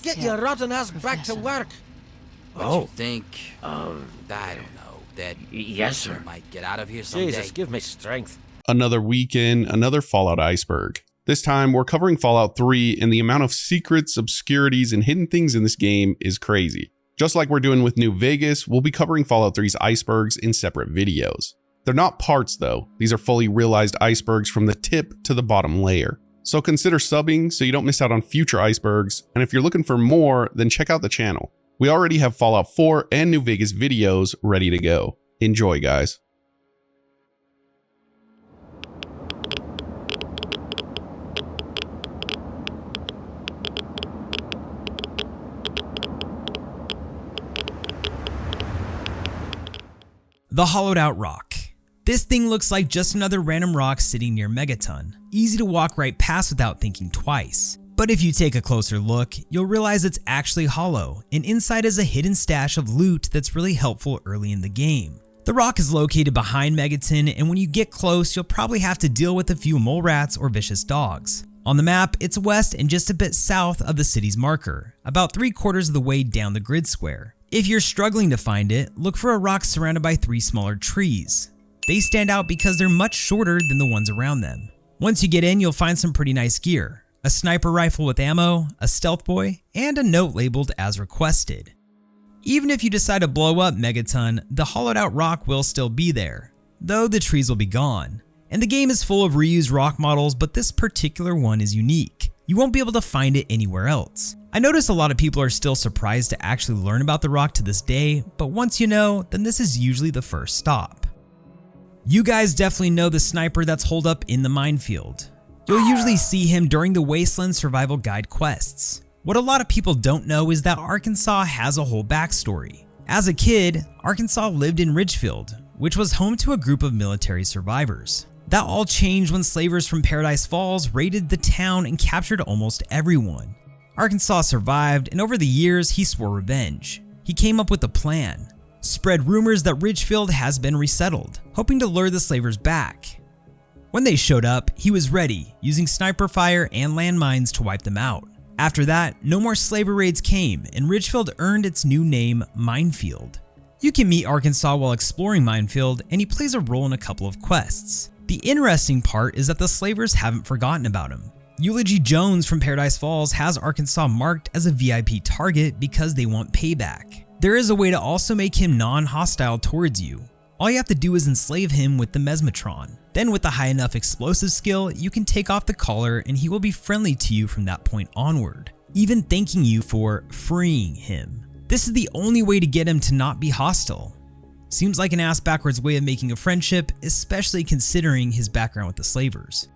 Get your rotten ass back to work. What you think? I don't know. That yes, sir. Might get out of here someday. Jesus, give me strength. Another weekend, another Fallout Iceberg. This time, we're covering Fallout 3, and the amount of secrets, obscurities, and hidden things in this game is crazy. Just like we're doing with New Vegas, we'll be covering Fallout 3's icebergs in separate videos. They're not parts though, these are fully realized icebergs from the tip to the bottom layer. So consider subbing so you don't miss out on future icebergs, and if you're looking for more, then check out the channel. We already have Fallout 4 and New Vegas videos ready to go. Enjoy, guys. The hollowed out rock. This thing looks like just another random rock sitting near Megaton. Easy to walk right past without thinking twice. But if you take a closer look, you'll realize it's actually hollow, and inside is a hidden stash of loot that's really helpful early in the game. The rock is located behind Megaton, and when you get close, you'll probably have to deal with a few mole rats or vicious dogs. On the map, it's west and just a bit south of the city's marker, about 3/4 of the way down the grid square. If you're struggling to find it, look for a rock surrounded by 3 smaller trees. They stand out because they're much shorter than the ones around them. Once you get in, you'll find some pretty nice gear. A sniper rifle with ammo, a stealth boy, and a note labeled as requested. Even if you decide to blow up Megaton, the hollowed out rock will still be there, though the trees will be gone. And the game is full of reused rock models, but this particular one is unique. You won't be able to find it anywhere else. I notice a lot of people are still surprised to actually learn about the rock to this day, but once you know, then this is usually the first stop. You guys definitely know the sniper that's holed up in the minefield. You'll usually see him during the Wasteland Survival Guide quests. What a lot of people don't know is that Arkansas has a whole backstory. As a kid, Arkansas lived in Ridgefield, which was home to a group of military survivors. That all changed when slavers from Paradise Falls raided the town and captured almost everyone. Arkansas survived, and over the years, he swore revenge. He came up with a plan. Spread rumors that Ridgefield has been resettled, hoping to lure the slavers back. When they showed up, he was ready, using sniper fire and landmines to wipe them out. After that, no more slaver raids came, and Ridgefield earned its new name, Minefield. You can meet Arkansas while exploring Minefield, and he plays a role in a couple of quests. The interesting part is that the slavers haven't forgotten about him. Eulogy Jones from Paradise Falls has Arkansas marked as a VIP target because they want payback. There is a way to also make him non-hostile towards you. All you have to do is enslave him with the Mesmetron. Then with a high enough explosive skill, you can take off the collar and he will be friendly to you from that point onward, even thanking you for freeing him. This is the only way to get him to not be hostile. Seems like an ass-backwards way of making a friendship, especially considering his background with the slavers.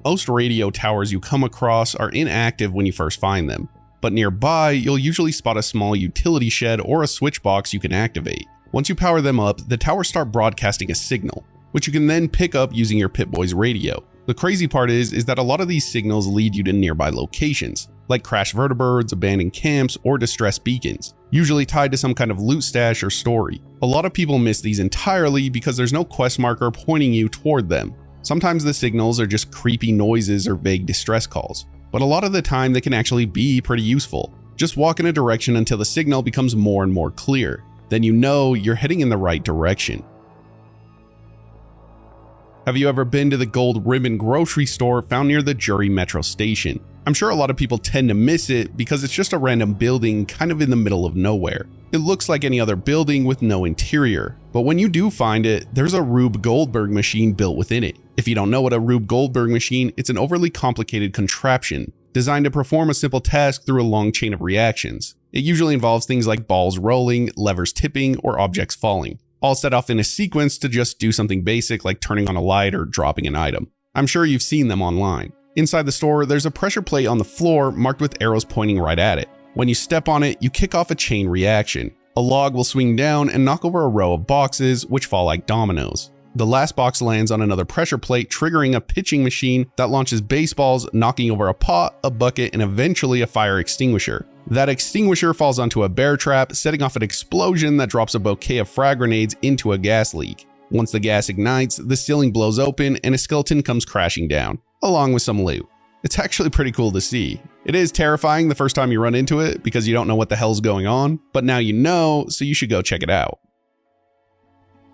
Most radio towers you come across are inactive when you first find them, but nearby you'll usually spot a small utility shed or a switch box you can activate. Once you power them up, the towers start broadcasting a signal, which you can then pick up using your Pip-Boy's radio. The crazy part is that a lot of these signals lead you to nearby locations, like crashed vertibirds, abandoned camps, or distress beacons, usually tied to some kind of loot stash or story. A lot of people miss these entirely because there's no quest marker pointing you toward them. Sometimes the signals are just creepy noises or vague distress calls, but a lot of the time they can actually be pretty useful. Just walk in a direction until the signal becomes more and more clear. Then you know you're heading in the right direction. Have you ever been to the Gold Ribbon grocery store found near the Jury Metro station? I'm sure a lot of people tend to miss it because it's just a random building kind of in the middle of nowhere. It looks like any other building with no interior, but when you do find it, there's a Rube Goldberg machine built within it. If you don't know what a Rube Goldberg machine, it's an overly complicated contraption designed to perform a simple task through a long chain of reactions. It usually involves things like balls rolling, levers tipping, or objects falling, all set off in a sequence to just do something basic like turning on a light or dropping an item. I'm sure you've seen them online. Inside the store, there's a pressure plate on the floor marked with arrows pointing right at it. When you step on it, you kick off a chain reaction. A log will swing down and knock over a row of boxes, which fall like dominoes. The last box lands on another pressure plate, triggering a pitching machine that launches baseballs, knocking over a pot, a bucket, and eventually a fire extinguisher. That extinguisher falls onto a bear trap, setting off an explosion that drops a bouquet of frag grenades into a gas leak. Once the gas ignites, the ceiling blows open and a skeleton comes crashing down, along with some loot. It's actually pretty cool to see. It is terrifying the first time you run into it because you don't know what the hell's going on, but now you know, so you should go check it out.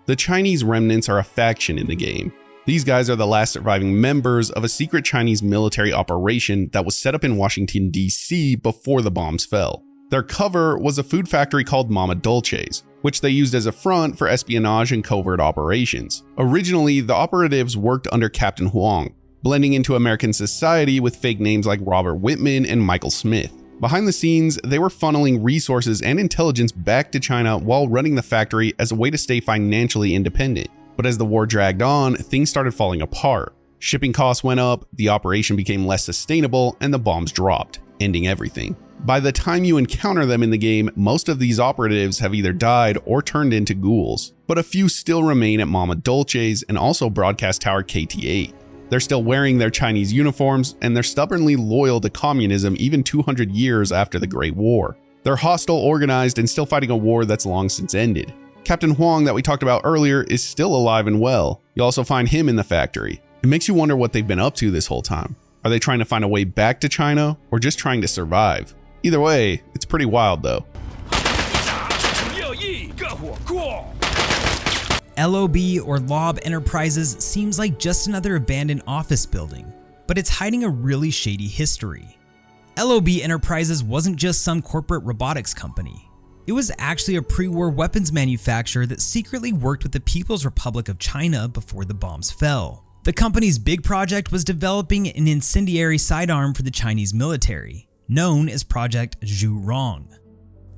The Chinese Remnants are a faction in the game. These guys are the last surviving members of a secret Chinese military operation that was set up in Washington, D.C. before the bombs fell. Their cover was a food factory called Mama Dulce's, which they used as a front for espionage and covert operations. Originally, the operatives worked under Captain Huang, blending into American society with fake names like Robert Whitman and Michael Smith. Behind the scenes, they were funneling resources and intelligence back to China while running the factory as a way to stay financially independent. But as the war dragged on, things started falling apart. Shipping costs went up, the operation became less sustainable, and the bombs dropped, ending everything. By the time you encounter them in the game, most of these operatives have either died or turned into ghouls, but a few still remain at Mama Dulce's and also Broadcast Tower KT8. They're still wearing their Chinese uniforms, and they're stubbornly loyal to communism even 200 years after the Great War. They're hostile, organized, and still fighting a war that's long since ended. Captain Huang that we talked about earlier is still alive and well. You'll also find him in the factory. It makes you wonder what they've been up to this whole time. Are they trying to find a way back to China, or just trying to survive? Either way, it's pretty wild though. LOB or LOB Enterprises seems like just another abandoned office building, but it's hiding a really shady history. LOB Enterprises wasn't just some corporate robotics company. It was actually a pre-war weapons manufacturer that secretly worked with the People's Republic of China before the bombs fell. The company's big project was developing an incendiary sidearm for the Chinese military, known as Project Zhurong.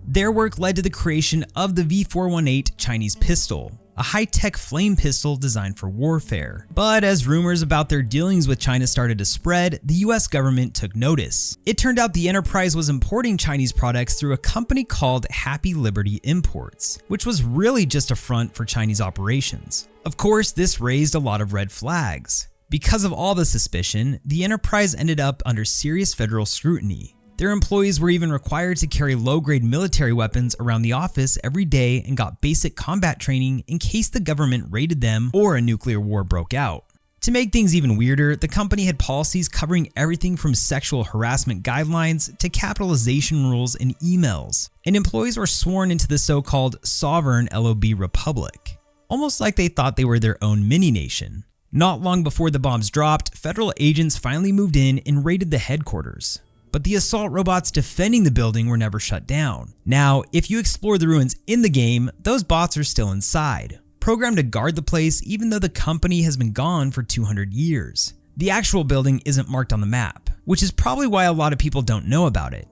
Their work led to the creation of the V418 Chinese pistol, a high-tech flame pistol designed for warfare. But as rumors about their dealings with China started to spread, the US government took notice. It turned out the enterprise was importing Chinese products through a company called Happy Liberty Imports, which was really just a front for Chinese operations. Of course, this raised a lot of red flags. Because of all the suspicion, the enterprise ended up under serious federal scrutiny. Their employees were even required to carry low-grade military weapons around the office every day and got basic combat training in case the government raided them or a nuclear war broke out. To make things even weirder, the company had policies covering everything from sexual harassment guidelines to capitalization rules in emails, and employees were sworn into the so-called sovereign LOB Republic, almost like they thought they were their own mini-nation. Not long before the bombs dropped, federal agents finally moved in and raided the headquarters. But the assault robots defending the building were never shut down. Now, if you explore the ruins in the game, those bots are still inside, programmed to guard the place even though the company has been gone for 200 years. The actual building isn't marked on the map, which is probably why a lot of people don't know about it.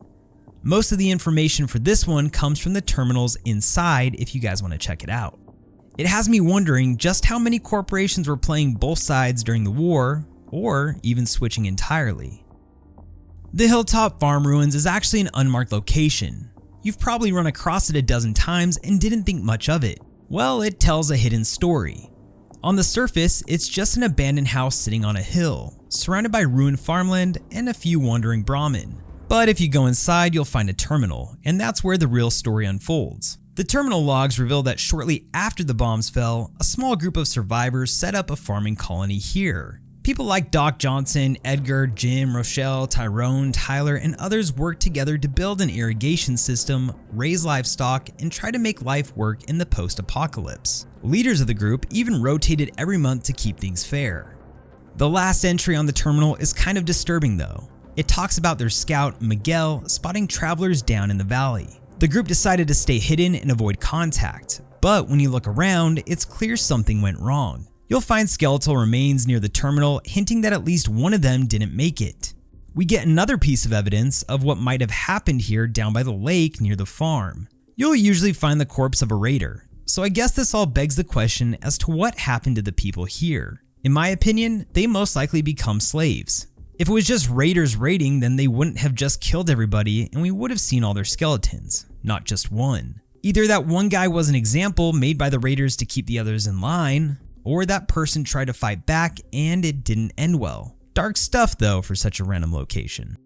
Most of the information for this one comes from the terminals inside if you guys want to check it out. It has me wondering just how many corporations were playing both sides during the war, or even switching entirely. The Hilltop farm ruins is actually an unmarked location. You've probably run across it a dozen times and didn't think much of it. Well, it tells a hidden story. On the surface, it's just an abandoned house sitting on a hill, surrounded by ruined farmland and a few wandering Brahmin. But if you go inside, you'll find a terminal, and that's where the real story unfolds. The terminal logs reveal that shortly after the bombs fell, a small group of survivors set up a farming colony here. People like Doc Johnson, Edgar, Jim, Rochelle, Tyrone, Tyler, and others worked together to build an irrigation system, raise livestock, and try to make life work in the post-apocalypse. Leaders of the group even rotated every month to keep things fair. The last entry on the terminal is kind of disturbing though. It talks about their scout, Miguel, spotting travelers down in the valley. The group decided to stay hidden and avoid contact, but when you look around, it's clear something went wrong. You'll find skeletal remains near the terminal, hinting that at least one of them didn't make it. We get another piece of evidence of what might have happened here down by the lake near the farm. You'll usually find the corpse of a raider, so I guess this all begs the question as to what happened to the people here. In my opinion, they most likely become slaves. If it was just raiders raiding, then they wouldn't have just killed everybody and we would have seen all their skeletons, not just one. Either that one guy was an example made by the raiders to keep the others in line, or that person tried to fight back and it didn't end well. Dark stuff though for such a random location.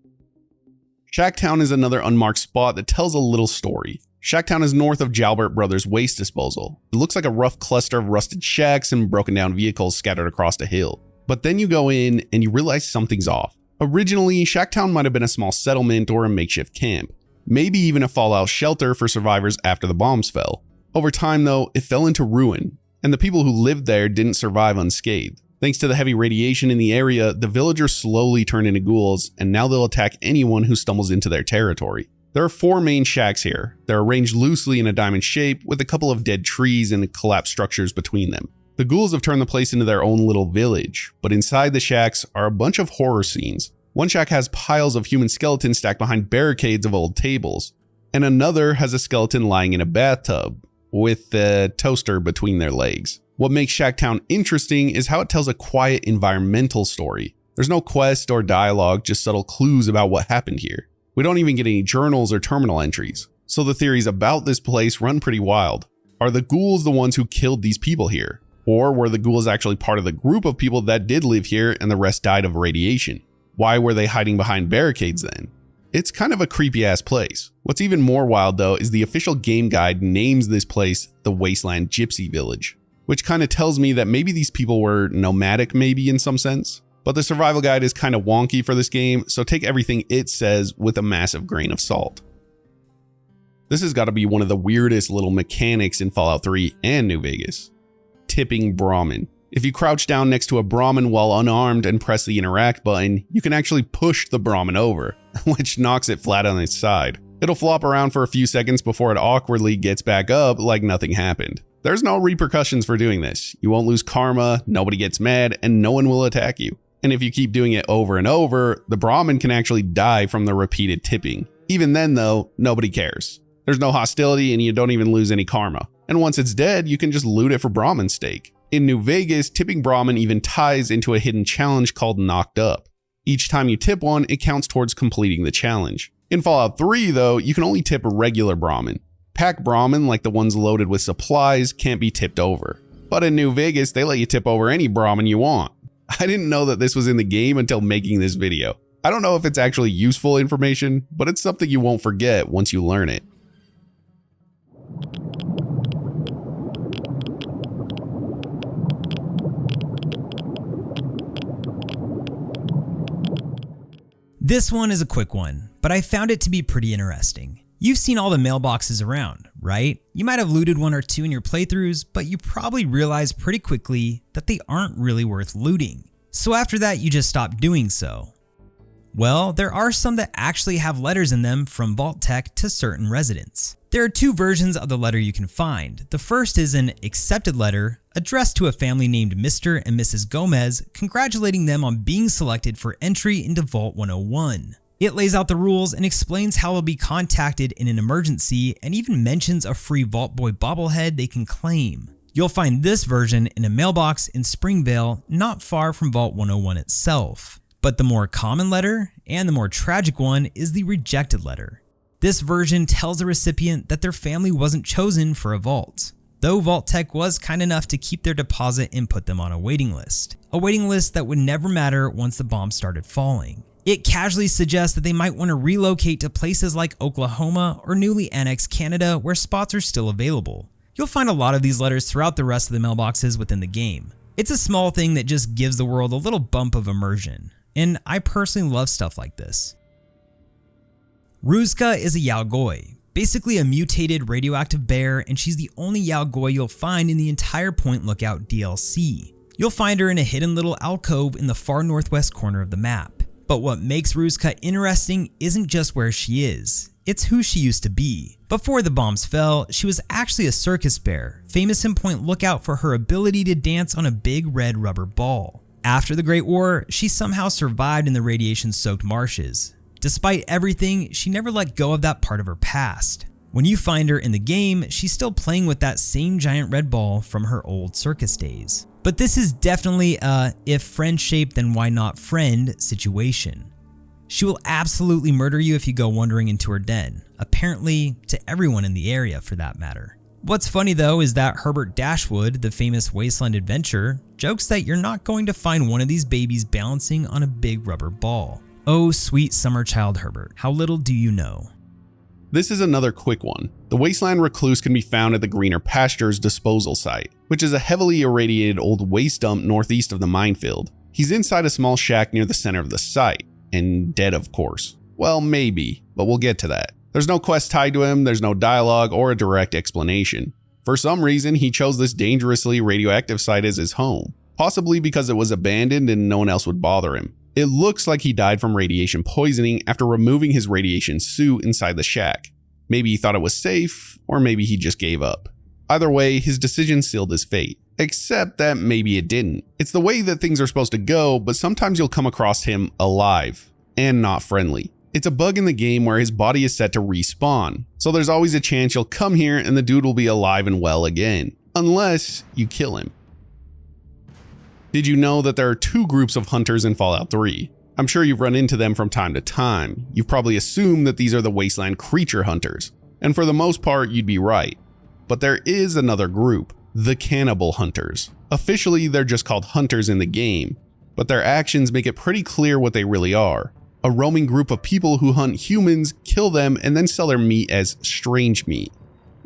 Shacktown is another unmarked spot that tells a little story. Shacktown is north of Jalbert Brothers waste disposal. It looks like a rough cluster of rusted shacks and broken down vehicles scattered across the hill. But then you go in and you realize something's off. Originally, Shacktown might have been a small settlement or a makeshift camp, maybe even a fallout shelter for survivors after the bombs fell. Over time though, it fell into ruin, and the people who lived there didn't survive unscathed. Thanks to the heavy radiation in the area, the villagers slowly turned into ghouls, and now they'll attack anyone who stumbles into their territory. There are 4 main shacks here. They're arranged loosely in a diamond shape with a couple of dead trees and collapsed structures between them. The ghouls have turned the place into their own little village, but inside the shacks are a bunch of horror scenes. One shack has piles of human skeletons stacked behind barricades of old tables, and another has a skeleton lying in a bathtub with a toaster between their legs. What makes Shacktown interesting is how it tells a quiet environmental story. There's no quest or dialogue, just subtle clues about what happened here. We don't even get any journals or terminal entries, so the theories about this place run pretty wild. Are the ghouls the ones who killed these people here? Or were the ghouls actually part of the group of people that did live here and the rest died of radiation? Why were they hiding behind barricades then? It's kind of a creepy ass place. What's even more wild though is the official game guide names this place the Wasteland Gypsy Village, which kind of tells me that maybe these people were nomadic maybe in some sense. But the survival guide is kind of wonky for this game, so take everything it says with a massive grain of salt. This has got to be one of the weirdest little mechanics in Fallout 3 and New Vegas. Tipping Brahmin. If you crouch down next to a Brahmin while unarmed and press the interact button, you can actually push the Brahmin over, which knocks it flat on its side. It'll flop around for a few seconds before it awkwardly gets back up like nothing happened. There's no repercussions for doing this. You won't lose karma, nobody gets mad, and no one will attack you. And if you keep doing it over and over, the Brahmin can actually die from the repeated tipping. Even then though, nobody cares. There's no hostility and you don't even lose any karma. And once it's dead, you can just loot it for Brahmin steak. In New Vegas, tipping Brahmin even ties into a hidden challenge called Knocked Up. Each time you tip one, it counts towards completing the challenge. In Fallout 3 though, you can only tip regular Brahmin. Pack Brahmin, like the ones loaded with supplies, can't be tipped over. But in New Vegas, they let you tip over any Brahmin you want. I didn't know that this was in the game until making this video. I don't know if it's actually useful information, but it's something you won't forget once you learn it. This one is a quick one, but I found it to be pretty interesting. You've seen all the mailboxes around, right? You might have looted 1 or 2 in your playthroughs, but you probably realized pretty quickly that they aren't really worth looting. So after that, you just stopped doing so. Well, there are some that actually have letters in them from Vault Tech to certain residents. There are 2 versions of the letter you can find. The first is an accepted letter addressed to a family named Mr. and Mrs. Gomez, congratulating them on being selected for entry into Vault 101. It lays out the rules and explains how they'll be contacted in an emergency and even mentions a free Vault Boy bobblehead they can claim. You'll find this version in a mailbox in Springvale, not far from Vault 101 itself. But the more common letter, and the more tragic one, is the rejected letter. This version tells the recipient that their family wasn't chosen for a vault, though Vault Tech was kind enough to keep their deposit and put them on a waiting list that would never matter once the bomb started falling. It casually suggests that they might want to relocate to places like Oklahoma or newly annexed Canada where spots are still available. You'll find a lot of these letters throughout the rest of the mailboxes within the game. It's a small thing that just gives the world a little bump of immersion, and I personally love stuff like this. Ruzka is a Yaogoi, basically a mutated radioactive bear, and she's the only Yaogoi you'll find in the entire Point Lookout DLC. You'll find her in a hidden little alcove in the far northwest corner of the map. But what makes Ruzka interesting isn't just where she is, it's who she used to be. Before the bombs fell, she was actually a circus bear, famous in Point Lookout for her ability to dance on a big red rubber ball. After the Great War, she somehow survived in the radiation-soaked marshes. Despite everything, she never let go of that part of her past. When you find her in the game, she's still playing with that same giant red ball from her old circus days. But this is definitely a if friend-shaped then why not friend situation. She will absolutely murder you if you go wandering into her den, apparently to everyone in the area for that matter. What's funny though is that Herbert Dashwood, the famous Wasteland adventurer, jokes that you're not going to find one of these babies balancing on a big rubber ball. Oh sweet summer child Herbert, how little do you know. This is another quick one. The Wasteland Recluse can be found at the Greener Pastures disposal site, which is a heavily irradiated old waste dump northeast of the minefield. He's inside a small shack near the center of the site. and dead, of course. Well, maybe, but we'll get to that. There's no quest tied to him, there's no dialogue or a direct explanation. For some reason, he chose this dangerously radioactive site as his home, possibly because it was abandoned and no one else would bother him. It looks like he died from radiation poisoning after removing his radiation suit inside the shack. Maybe he thought it was safe, or maybe he just gave up. Either way, his decision sealed his fate. Except that maybe it didn't. It's the way that things are supposed to go, but sometimes you'll come across him alive, and not friendly. It's a bug in the game where his body is set to respawn, so there's always a chance you'll come here and the dude will be alive and well again, unless you kill him. Did you know that there are two groups of hunters in Fallout 3? I'm sure you've run into them from time to time. You've probably assumed that these are the Wasteland creature hunters, and for the most part you'd be right. But there is another group, the Cannibal Hunters. Officially they're just called hunters in the game, but their actions make it pretty clear what they really are. A roaming group of people who hunt humans, kill them, and then sell their meat as strange meat.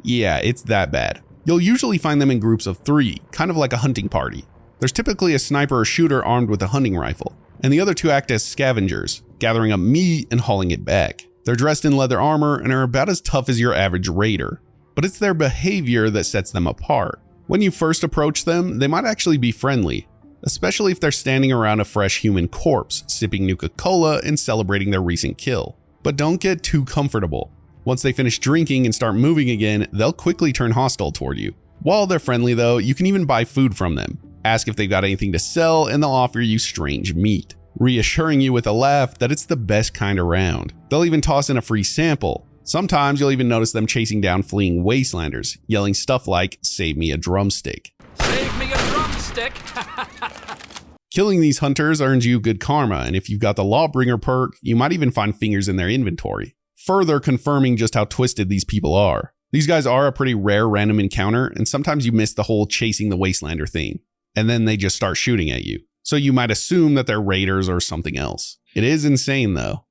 Yeah, it's that bad. You'll usually find them in groups of 3, kind of like a hunting party. There's typically a sniper or shooter armed with a hunting rifle, and the other 2 act as scavengers, gathering up meat and hauling it back. They're dressed in leather armor and are about as tough as your average raider, but it's their behavior that sets them apart. When you first approach them, they might actually be friendly, especially if they're standing around a fresh human corpse, sipping Nuka Cola and celebrating their recent kill. But don't get too comfortable. Once they finish drinking and start moving again, they'll quickly turn hostile toward you. While they're friendly though, you can even buy food from them. Ask if they've got anything to sell and they'll offer you strange meat, reassuring you with a laugh that it's the best kind around. They'll even toss in a free sample. Sometimes you'll even notice them chasing down fleeing Wastelanders, yelling stuff like, "Save me a drumstick." Save me a drumstick! Killing these hunters earns you good karma, and if you've got the Lawbringer perk, you might even find fingers in their inventory, further confirming just how twisted these people are. These guys are a pretty rare random encounter, and sometimes you miss the whole chasing the Wastelander thing, and then they just start shooting at you. So you might assume that they're raiders or something else. It is insane though.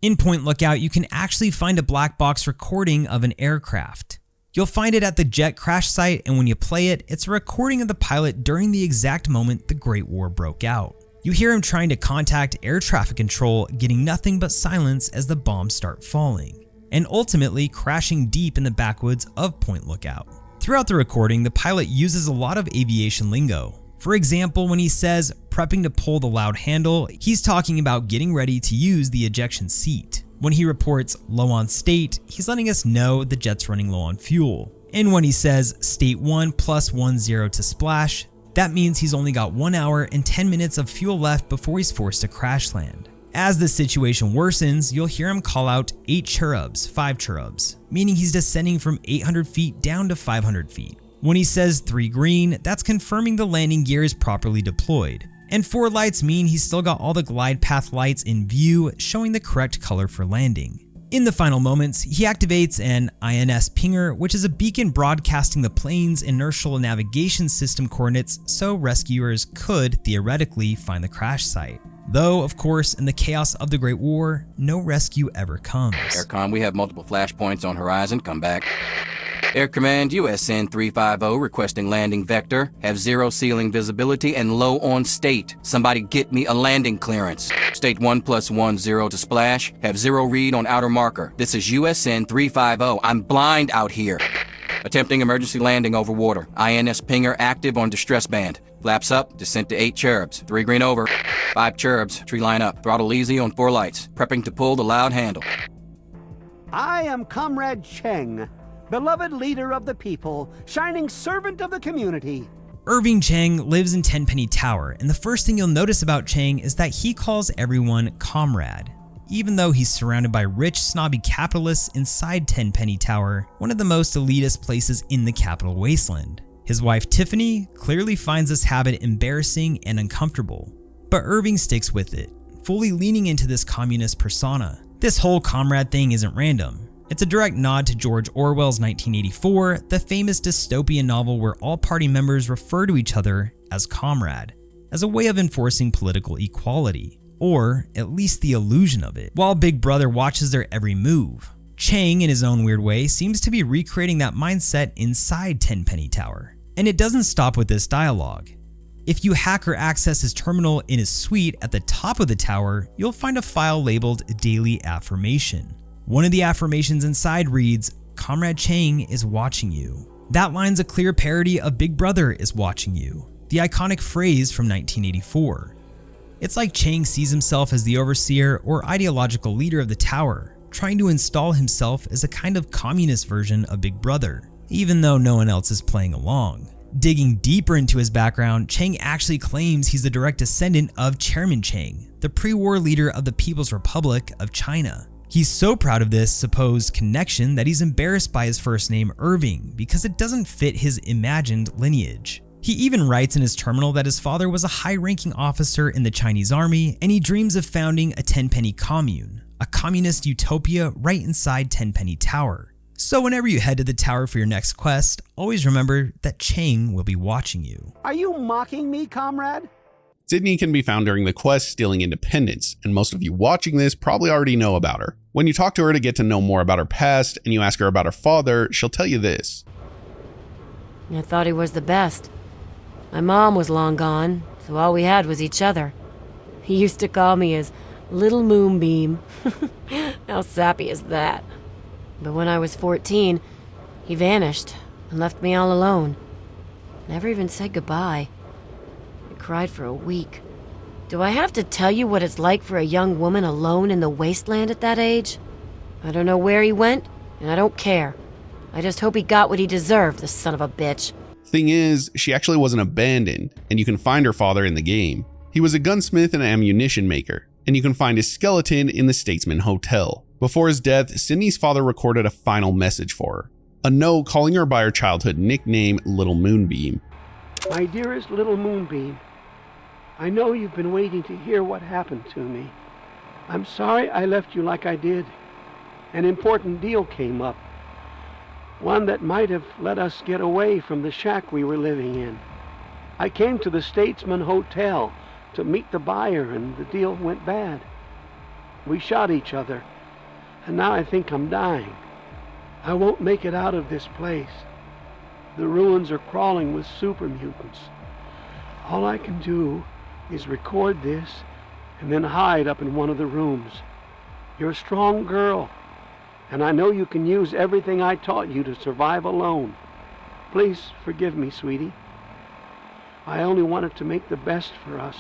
In Point Lookout, you can actually find a black box recording of an aircraft. You'll find it at the jet crash site, and when you play it, it's a recording of the pilot during the exact moment the Great War broke out. You hear him trying to contact air traffic control, getting nothing but silence as the bombs start falling, and ultimately crashing deep in the backwoods of Point Lookout. Throughout the recording, the pilot uses a lot of aviation lingo. For example, when he says prepping to pull the loud handle, he's talking about getting ready to use the ejection seat. When he reports low on state, he's letting us know the jet's running low on fuel. And when he says state 1 plus 10 to splash, that means he's only got 1 hour and 10 minutes of fuel left before he's forced to crash land. As the situation worsens, you'll hear him call out 8 cherubs, 5 cherubs, meaning he's descending from 800 feet down to 500 feet. When he says 3 green, that's confirming the landing gear is properly deployed. And 4 lights mean he's still got all the glide path lights in view, showing the correct color for landing. In the final moments, he activates an INS pinger, which is a beacon broadcasting the plane's inertial navigation system coordinates so rescuers could, theoretically, find the crash site. Though, of course, in the chaos of the Great War, no rescue ever comes. Aircom, we have multiple flashpoints on horizon. Come back. Air Command, USN 350 requesting landing vector. Have 0 ceiling visibility and low on state. Somebody get me a landing clearance. State 1 plus 10 to splash. Have 0 read on outer marker. This is USN 350. I'm blind out here. Attempting emergency landing over water. INS pinger active on distress band. Flaps up, descent to 8 cherubs. 3 green over. 5 cherubs, tree line up. Throttle easy on 4 lights. Prepping to pull the loud handle. I am Comrade Cheng, beloved leader of the people, shining servant of the community. Irving Cheng lives in Tenpenny Tower, and the first thing you'll notice about Cheng is that he calls everyone comrade. Even though he's surrounded by rich, snobby capitalists inside Tenpenny Tower, one of the most elitist places in the capital wasteland. His wife Tiffany clearly finds this habit embarrassing and uncomfortable, but Irving sticks with it, fully leaning into this communist persona. This whole comrade thing isn't random. It's a direct nod to George Orwell's 1984, the famous dystopian novel where all party members refer to each other as comrade, as a way of enforcing political equality, or at least the illusion of it, while Big Brother watches their every move. Cheng, in his own weird way, seems to be recreating that mindset inside Tenpenny Tower. And it doesn't stop with this dialogue. If you hack or access his terminal in his suite at the top of the tower, you'll find a file labeled Daily Affirmation. One of the affirmations inside reads, "Comrade Cheng is watching you." That line's a clear parody of Big Brother is watching you, the iconic phrase from 1984. It's like Cheng sees himself as the overseer or ideological leader of the tower, trying to install himself as a kind of communist version of Big Brother, even though no one else is playing along. Digging deeper into his background, Cheng actually claims he's the direct descendant of Chairman Cheng, the pre-war leader of the People's Republic of China. He's so proud of this supposed connection that he's embarrassed by his first name Irving because it doesn't fit his imagined lineage. He even writes in his terminal that his father was a high-ranking officer in the Chinese army and he dreams of founding a Tenpenny commune, a communist utopia right inside Tenpenny Tower. So whenever you head to the tower for your next quest, always remember that Cheng will be watching you. Are you mocking me, comrade? Sydney can be found during the quest Stealing Independence, and most of you watching this probably already know about her. When you talk to her to get to know more about her past, and you ask her about her father, she'll tell you this. I thought he was the best. My mom was long gone, so all we had was each other. He used to call me his little moonbeam. How sappy is that? But when I was 14, he vanished and left me all alone. Never even said goodbye. I cried for a week. Do I have to tell you what it's like for a young woman alone in the wasteland at that age? I don't know where he went, and I don't care. I just hope he got what he deserved, the son of a bitch. Thing is, she actually wasn't abandoned, and you can find her father in the game. He was a gunsmith and ammunition maker, and you can find his skeleton in the Statesman Hotel. Before his death, Sydney's father recorded a final message for her. A note calling her by her childhood nickname, Little Moonbeam. My dearest little moonbeam, I know you've been waiting to hear what happened to me. I'm sorry I left you like I did. An important deal came up. One that might have let us get away from the shack we were living in. I came to the Statesman Hotel to meet the buyer and the deal went bad. We shot each other, and now I think I'm dying. I won't make it out of this place. The ruins are crawling with super mutants. All I can do is record this and then hide up in one of the rooms. You're a strong girl, and I know you can use everything I taught you to survive alone. Please forgive me, sweetie. I only wanted to make the best for us.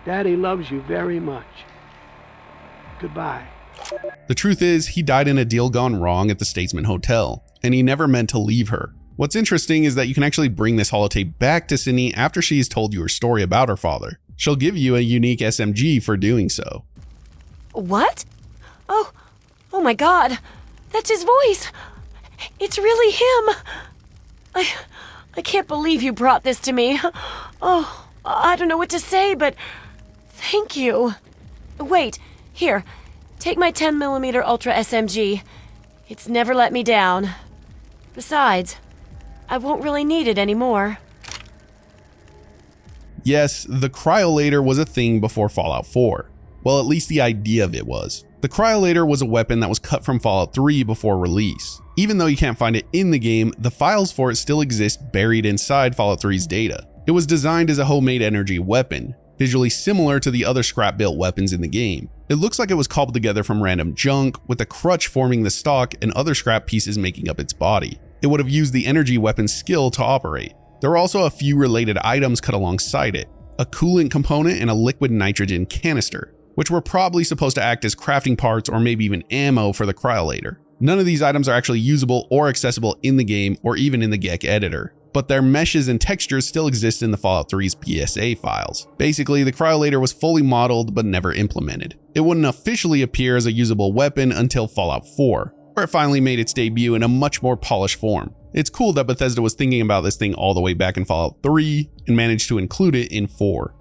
Daddy loves you very much. Goodbye. The truth is, he died in a deal gone wrong at the Statesman Hotel, and he never meant to leave her. What's interesting is that you can actually bring this holotape back to Sydney after she has told you her story about her father. She'll give you a unique SMG for doing so. What? Oh my God. That's his voice. It's really him. I can't believe you brought this to me. Oh, I don't know what to say, but thank you. Wait, here. Take my 10mm Ultra SMG. It's never let me down. Besides, I won't really need it anymore. Yes, the Cryolator was a thing before Fallout 4. Well, at least the idea of it was. The Cryolator was a weapon that was cut from Fallout 3 before release. Even though you can't find it in the game, the files for it still exist buried inside Fallout 3's data. It was designed as a homemade energy weapon, visually similar to the other scrap-built weapons in the game. It looks like it was cobbled together from random junk, with a crutch forming the stock and other scrap pieces making up its body. It would have used the energy weapon's skill to operate. There were also a few related items cut alongside it, a coolant component and a liquid nitrogen canister, which were probably supposed to act as crafting parts or maybe even ammo for the Cryolator. None of these items are actually usable or accessible in the game or even in the GEC editor, but their meshes and textures still exist in the Fallout 3's PSA files. Basically, the Cryolator was fully modeled but never implemented. It wouldn't officially appear as a usable weapon until Fallout 4, where it finally made its debut in a much more polished form. It's cool that Bethesda was thinking about this thing all the way back in Fallout 3 and managed to include it in 4.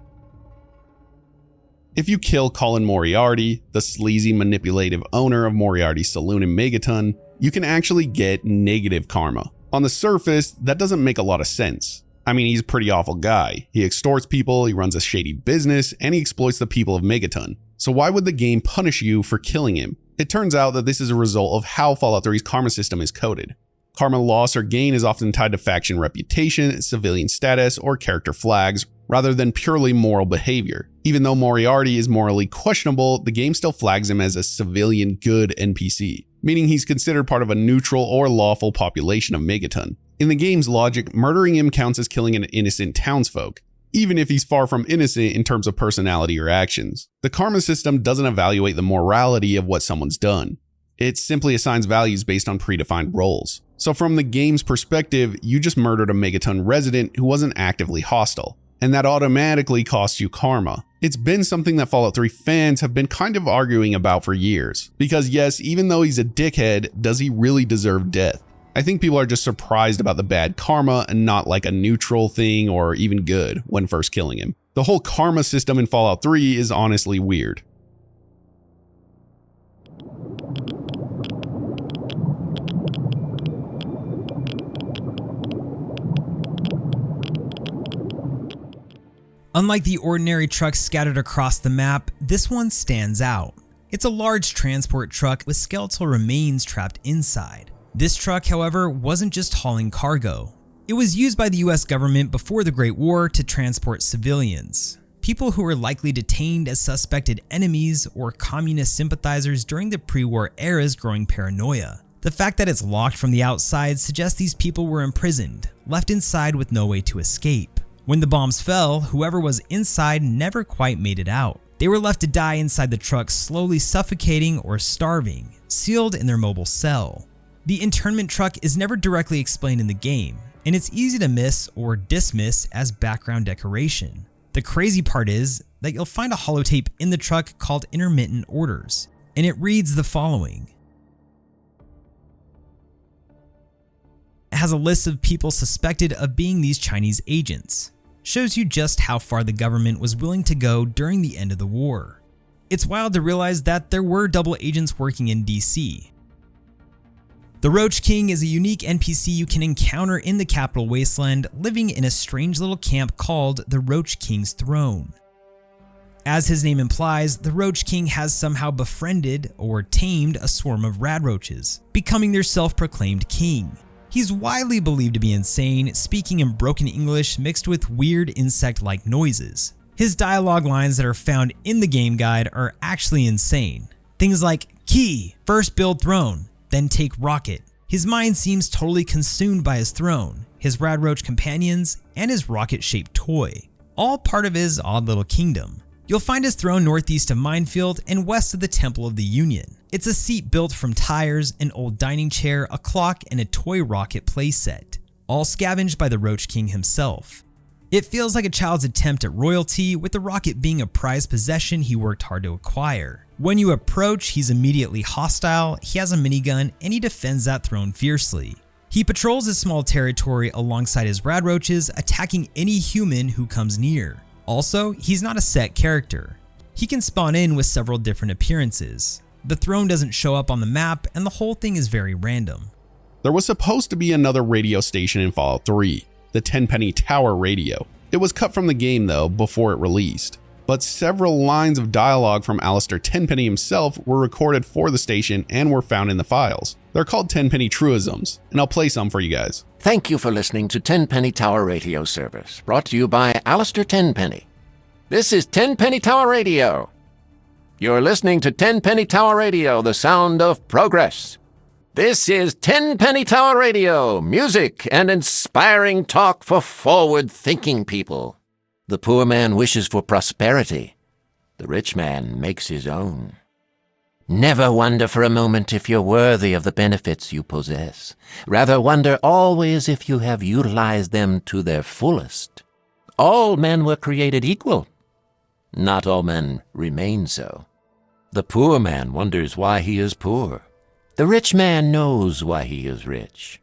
If you kill Colin Moriarty, the sleazy manipulative owner of Moriarty's saloon in Megaton, you can actually get negative karma. On the surface, that doesn't make a lot of sense. I mean, he's a pretty awful guy. He extorts people, he runs a shady business, and he exploits the people of Megaton. So why would the game punish you for killing him? It turns out that this is a result of how Fallout 3's karma system is coded. Karma loss or gain is often tied to faction reputation, civilian status, or character flags, rather than purely moral behavior. Even though Moriarty is morally questionable, the game still flags him as a civilian good NPC, meaning he's considered part of a neutral or lawful population of Megaton. In the game's logic, murdering him counts as killing an innocent townsfolk, even if he's far from innocent in terms of personality or actions. The karma system doesn't evaluate the morality of what someone's done. It simply assigns values based on predefined roles. So from the game's perspective, you just murdered a Megaton resident who wasn't actively hostile, and that automatically costs you karma. It's been something that Fallout 3 fans have been kind of arguing about for years, because yes, even though he's a dickhead, does he really deserve death? I think people are just surprised about the bad karma and not like a neutral thing or even good when first killing him. The whole karma system in Fallout 3 is honestly weird. Unlike the ordinary trucks scattered across the map, this one stands out. It's a large transport truck with skeletal remains trapped inside. This truck, however, wasn't just hauling cargo. It was used by the US government before the Great War to transport civilians, people who were likely detained as suspected enemies or communist sympathizers during the pre-war era's growing paranoia. The fact that it's locked from the outside suggests these people were imprisoned, left inside with no way to escape. When the bombs fell, whoever was inside never quite made it out. They were left to die inside the truck, slowly suffocating or starving, sealed in their mobile cell. The internment truck is never directly explained in the game, and it's easy to miss or dismiss as background decoration. The crazy part is that you'll find a holotape in the truck called Intermittent Orders, and it reads the following. It has a list of people suspected of being these Chinese agents. Shows you just how far the government was willing to go during the end of the war. It's wild to realize that there were double agents working in DC. The Roach King is a unique NPC you can encounter in the capital Wasteland, living in a strange little camp called the Roach King's Throne. As his name implies, the Roach King has somehow befriended or tamed a swarm of radroaches, becoming their self-proclaimed king. He's widely believed to be insane, speaking in broken English mixed with weird insect-like noises. His dialogue lines that are found in the game guide are actually insane. Things like, key, first build throne, then take rocket. His mind seems totally consumed by his throne, his radroach companions, and his rocket-shaped toy, all part of his odd little kingdom. You'll find his throne northeast of Minefield and west of the Temple of the Union. It's a seat built from tires, an old dining chair, a clock, and a toy rocket playset, all scavenged by the Roach King himself. It feels like a child's attempt at royalty, with the rocket being a prized possession he worked hard to acquire. When you approach, he's immediately hostile, he has a minigun, and he defends that throne fiercely. He patrols his small territory alongside his radroaches, attacking any human who comes near. Also, he's not a set character. He can spawn in with several different appearances. The throne doesn't show up on the map, and the whole thing is very random. There was supposed to be another radio station in Fallout 3, the Tenpenny Tower radio. It was cut from the game though, before it released. But several lines of dialogue from Alistair Tenpenny himself were recorded for the station and were found in the files. They're called Tenpenny truisms, and I'll play some for you guys. Thank you for listening to Tenpenny Tower Radio Service, brought to you by Alistair Tenpenny. This is Tenpenny Tower Radio. You're listening to Tenpenny Tower Radio, the sound of progress. This is Tenpenny Tower Radio, music and inspiring talk for forward-thinking people. The poor man wishes for prosperity. The rich man makes his own. Never wonder for a moment if you're worthy of the benefits you possess. Rather wonder always if you have utilized them to their fullest. All men were created equal. Not all men remain so. The poor man wonders why he is poor. The rich man knows why he is rich.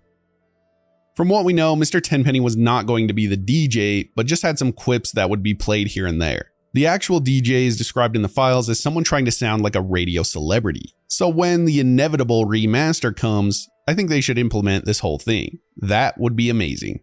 From what we know, Mr. Tenpenny was not going to be the DJ, but just had some quips that would be played here and there. The actual DJ is described in the files as someone trying to sound like a radio celebrity. So when the inevitable remaster comes, I think they should implement this whole thing. That would be amazing.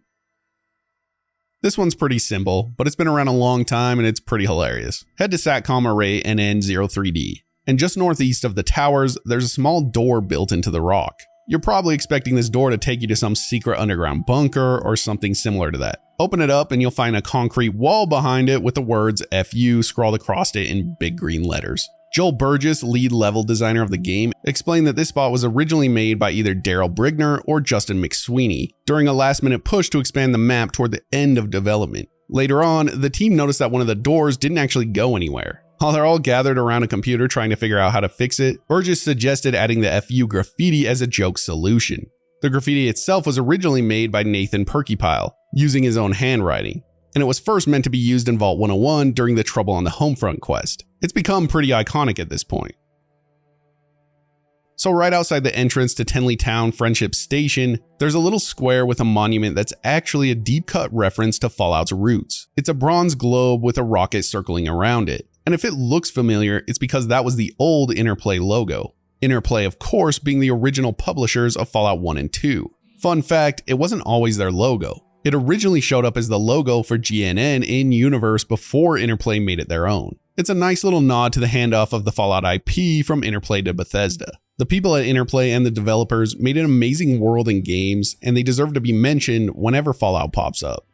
This one's pretty simple, but it's been around a long time and it's pretty hilarious. Head to Satcom Array NN03D. And just northeast of the towers, there's a small door built into the rock. You're probably expecting this door to take you to some secret underground bunker or something similar to that. Open it up and you'll find a concrete wall behind it with the words FU scrawled across it in big green letters. Joel Burgess, lead level designer of the game, explained that this spot was originally made by either Daryl Brigner or Justin McSweeney during a last-minute push to expand the map toward the end of development. Later on, the team noticed that one of the doors didn't actually go anywhere. While they're all gathered around a computer trying to figure out how to fix it, Burgess suggested adding the FU graffiti as a joke solution. The graffiti itself was originally made by Nathan Perkypile, using his own handwriting, and it was first meant to be used in Vault 101 during the Trouble on the Homefront quest. It's become pretty iconic at this point. So right outside the entrance to Tenley Town Friendship Station, there's a little square with a monument that's actually a deep cut reference to Fallout's roots. It's a bronze globe with a rocket circling around it. And if it looks familiar, it's because that was the old Interplay logo. Interplay, of course, being the original publishers of Fallout 1 and 2. Fun fact, it wasn't always their logo. It originally showed up as the logo for GNN in-universe before Interplay made it their own. It's a nice little nod to the handoff of the Fallout IP from Interplay to Bethesda. The people at Interplay and the developers made an amazing world and games, and they deserve to be mentioned whenever Fallout pops up.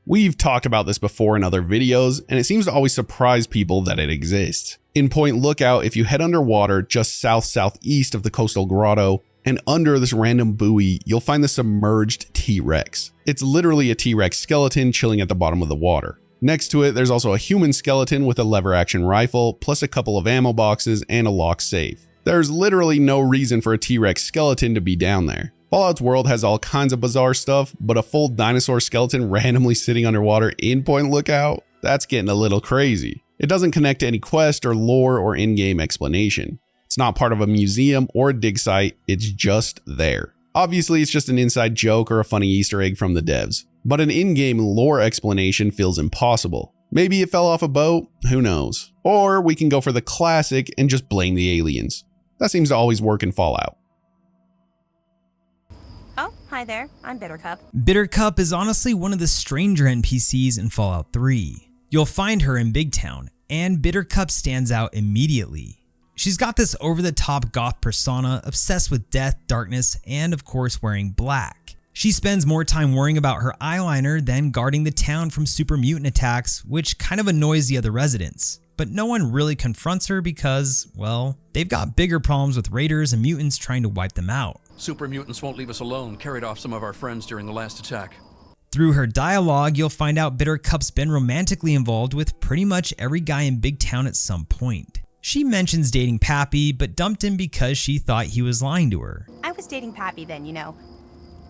We've talked about this before in other videos, and it seems to always surprise people that it exists. In Point Lookout, if you head underwater just south-southeast of the coastal grotto, and under this random buoy, you'll find the submerged T-Rex. It's literally a T-Rex skeleton chilling at the bottom of the water. Next to it, there's also a human skeleton with a lever-action rifle, plus a couple of ammo boxes and a locked safe. There's literally no reason for a T-Rex skeleton to be down there. Fallout's world has all kinds of bizarre stuff, but a full dinosaur skeleton randomly sitting underwater in Point Lookout? That's getting a little crazy. It doesn't connect to any quest or lore or in-game explanation. It's not part of a museum or a dig site, it's just there. Obviously, it's just an inside joke or a funny Easter egg from the devs, but an in-game lore explanation feels impossible. Maybe it fell off a boat, who knows? Or we can go for the classic and just blame the aliens. That seems to always work in Fallout. Oh, hi there, I'm Bittercup. Bittercup is honestly one of the stranger NPCs in Fallout 3. You'll find her in Big Town, and Bittercup stands out immediately. She's got this over-the-top goth persona, obsessed with death, darkness, and of course wearing black. She spends more time worrying about her eyeliner than guarding the town from super mutant attacks, which kind of annoys the other residents. But no one really confronts her because, well, they've got bigger problems with raiders and mutants trying to wipe them out. Super mutants won't leave us alone, carried off some of our friends during the last attack. Through her dialogue, you'll find out Bittercup's been romantically involved with pretty much every guy in Big Town at some point. She mentions dating Pappy, but dumped him because she thought he was lying to her. I was dating Pappy then, you know.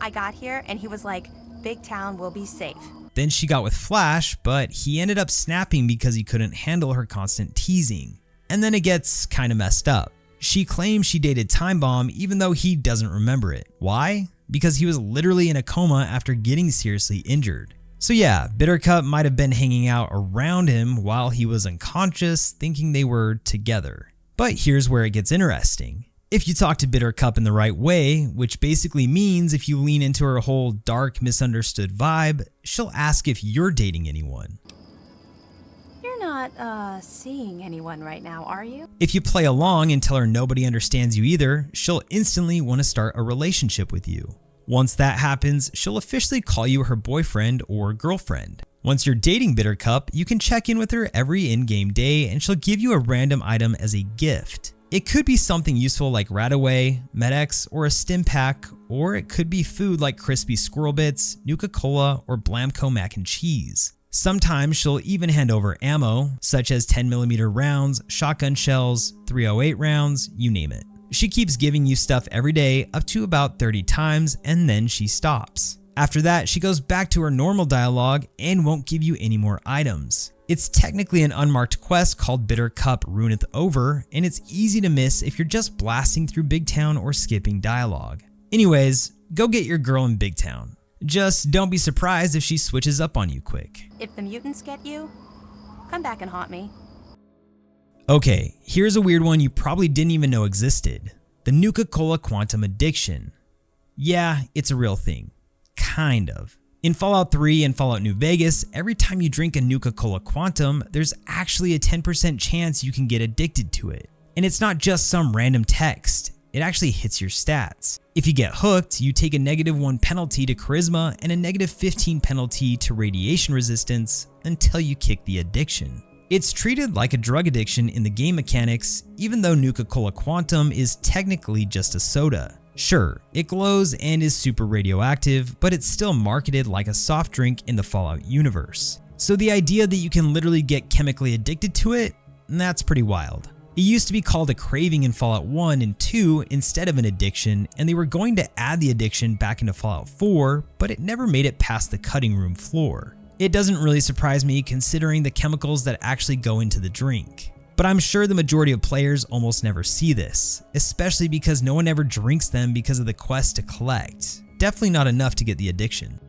I got here and he was like, Big Town will be safe. Then she got with Flash, but he ended up snapping because he couldn't handle her constant teasing. And then it gets kinda messed up. She claims she dated Time Bomb even though he doesn't remember it. Why? Because he was literally in a coma after getting seriously injured. So yeah, Bittercup might have been hanging out around him while he was unconscious, thinking they were together. But here's where it gets interesting. If you talk to Bittercup in the right way, which basically means if you lean into her whole dark, misunderstood vibe, she'll ask if you're dating anyone. You're not, seeing anyone right now, are you? If you play along and tell her nobody understands you either, she'll instantly want to start a relationship with you. Once that happens, she'll officially call you her boyfriend or girlfriend. Once you're dating Bittercup, you can check in with her every in-game day and she'll give you a random item as a gift. It could be something useful like Radaway, Med-X, or a stim pack, or it could be food like crispy squirrel bits, Nuka-Cola, or Blamco mac and cheese. Sometimes she'll even hand over ammo, such as 10mm rounds, shotgun shells, 308 rounds, you name it. She keeps giving you stuff every day up to about 30 times and then she stops. After that, she goes back to her normal dialogue and won't give you any more items. It's technically an unmarked quest called Bittercup Ruineth Over, and it's easy to miss if you're just blasting through Big Town or skipping dialogue. Anyways, go get your girl in Big Town. Just don't be surprised if she switches up on you quick. If the mutants get you, come back and haunt me. Okay, here's a weird one you probably didn't even know existed. The Nuka-Cola Quantum Addiction. Yeah, it's a real thing. Kind of. In Fallout 3 and Fallout New Vegas, every time you drink a Nuka-Cola Quantum, there's actually a 10% chance you can get addicted to it. And it's not just some random text. it actually hits your stats. If you get hooked, you take a -1 penalty to charisma and a -15 penalty to radiation resistance until you kick the addiction. It's treated like a drug addiction in the game mechanics, even though Nuka Cola Quantum is technically just a soda. Sure, it glows and is super radioactive, but it's still marketed like a soft drink in the Fallout universe. So the idea that you can literally get chemically addicted to it, that's pretty wild. It used to be called a craving in Fallout 1 and 2 instead of an addiction, and they were going to add the addiction back into Fallout 4, but it never made it past the cutting room floor. It doesn't really surprise me considering the chemicals that actually go into the drink. But I'm sure the majority of players almost never see this, especially because no one ever drinks them because of the quest to collect. Definitely not enough to get the addiction.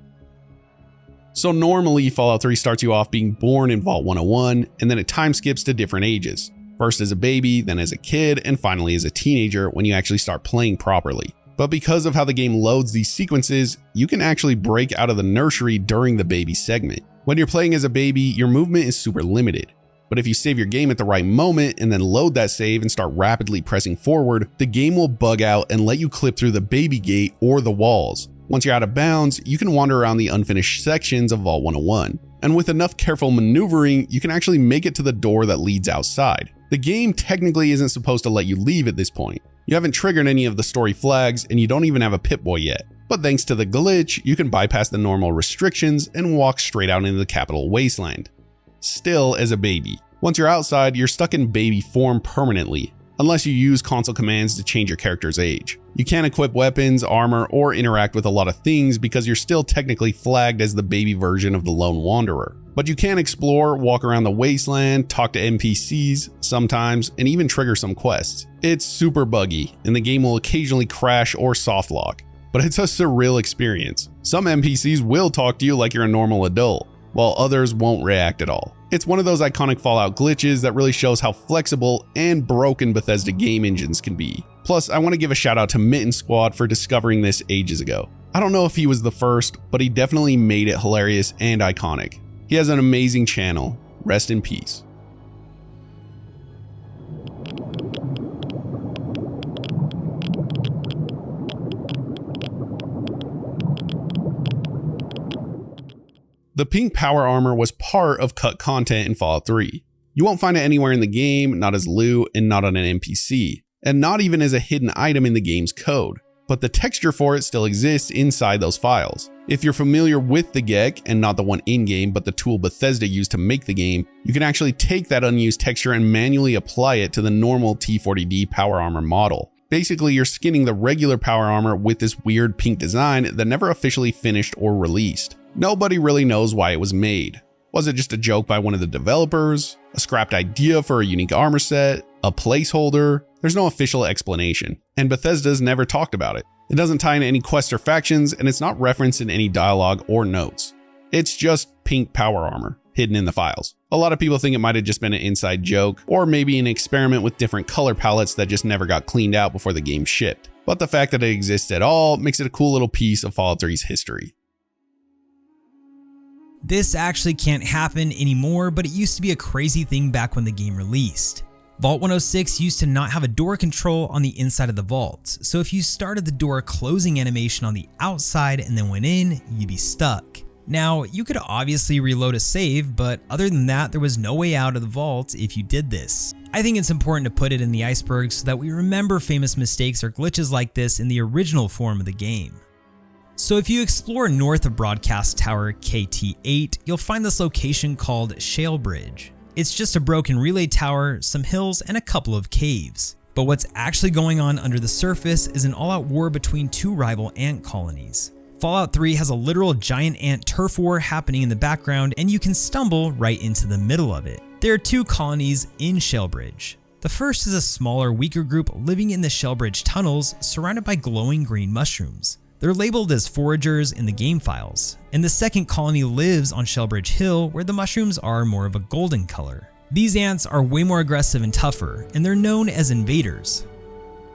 So normally Fallout 3 starts you off being born in Vault 101, and then it time skips to different ages. First as a baby, then as a kid, and finally as a teenager when you actually start playing properly. But because of how the game loads these sequences, you can actually break out of the nursery during the baby segment. When you're playing as a baby, your movement is super limited. But if you save your game at the right moment and then load that save and start rapidly pressing forward, the game will bug out and let you clip through the baby gate or the walls. Once you're out of bounds, you can wander around the unfinished sections of Vault 101. And with enough careful maneuvering, you can actually make it to the door that leads outside. The game technically isn't supposed to let you leave at this point. You haven't triggered any of the story flags and you don't even have a Pip-Boy yet. But thanks to the glitch, you can bypass the normal restrictions and walk straight out into the capital Wasteland. Still as a baby. Once you're outside, you're stuck in baby form permanently, unless you use console commands to change your character's age. You can't equip weapons, armor, or interact with a lot of things because you're still technically flagged as the baby version of the Lone Wanderer. But you can explore, walk around the wasteland, talk to NPCs sometimes, and even trigger some quests. It's super buggy, and the game will occasionally crash or softlock, but it's a surreal experience. Some NPCs will talk to you like you're a normal adult, while others won't react at all. It's one of those iconic Fallout glitches that really shows how flexible and broken Bethesda game engines can be. Plus, I want to give a shout out to Mitten Squad for discovering this ages ago. I don't know if he was the first, but he definitely made it hilarious and iconic. He has an amazing channel. Rest in peace. The pink power armor was part of cut content in Fallout 3. You won't find it anywhere in the game, not as loot, and not on an NPC, and not even as a hidden item in the game's code. But the texture for it still exists inside those files. If you're familiar with the GEC, and not the one in-game but the tool Bethesda used to make the game, you can actually take that unused texture and manually apply it to the normal T40D power armor model. Basically, you're skinning the regular power armor with this weird pink design that never officially finished or released. Nobody really knows why it was made. Was it just a joke by one of the developers? A scrapped idea for a unique armor set? A placeholder? There's no official explanation, and Bethesda's never talked about it. It doesn't tie into any quests or factions, and it's not referenced in any dialogue or notes. It's just pink power armor, hidden in the files. A lot of people think it might have just been an inside joke, or maybe an experiment with different color palettes that just never got cleaned out before the game shipped. But the fact that it exists at all makes it a cool little piece of Fallout 3's history. This actually can't happen anymore, but it used to be a crazy thing back when the game released. Vault 106 used to not have a door control on the inside of the vault, so if you started the door closing animation on the outside and then went in, you'd be stuck. Now, you could obviously reload a save, but other than that, there was no way out of the vault if you did this. I think it's important to put it in the Icebergs so that we remember famous mistakes or glitches like this in the original form of the game. So if you explore north of Broadcast Tower KT8, you'll find this location called Shale Bridge. It's just a broken relay tower, some hills, and a couple of caves. But what's actually going on under the surface is an all-out war between two rival ant colonies. Fallout 3 has a literal giant ant turf war happening in the background, and you can stumble right into the middle of it. There are two colonies in Shale Bridge. The first is a smaller, weaker group living in the Shale Bridge tunnels surrounded by glowing green mushrooms. They're labeled as foragers in the game files, and the second colony lives on Shellbridge Hill where the mushrooms are more of a golden color. These ants are way more aggressive and tougher, and they're known as invaders.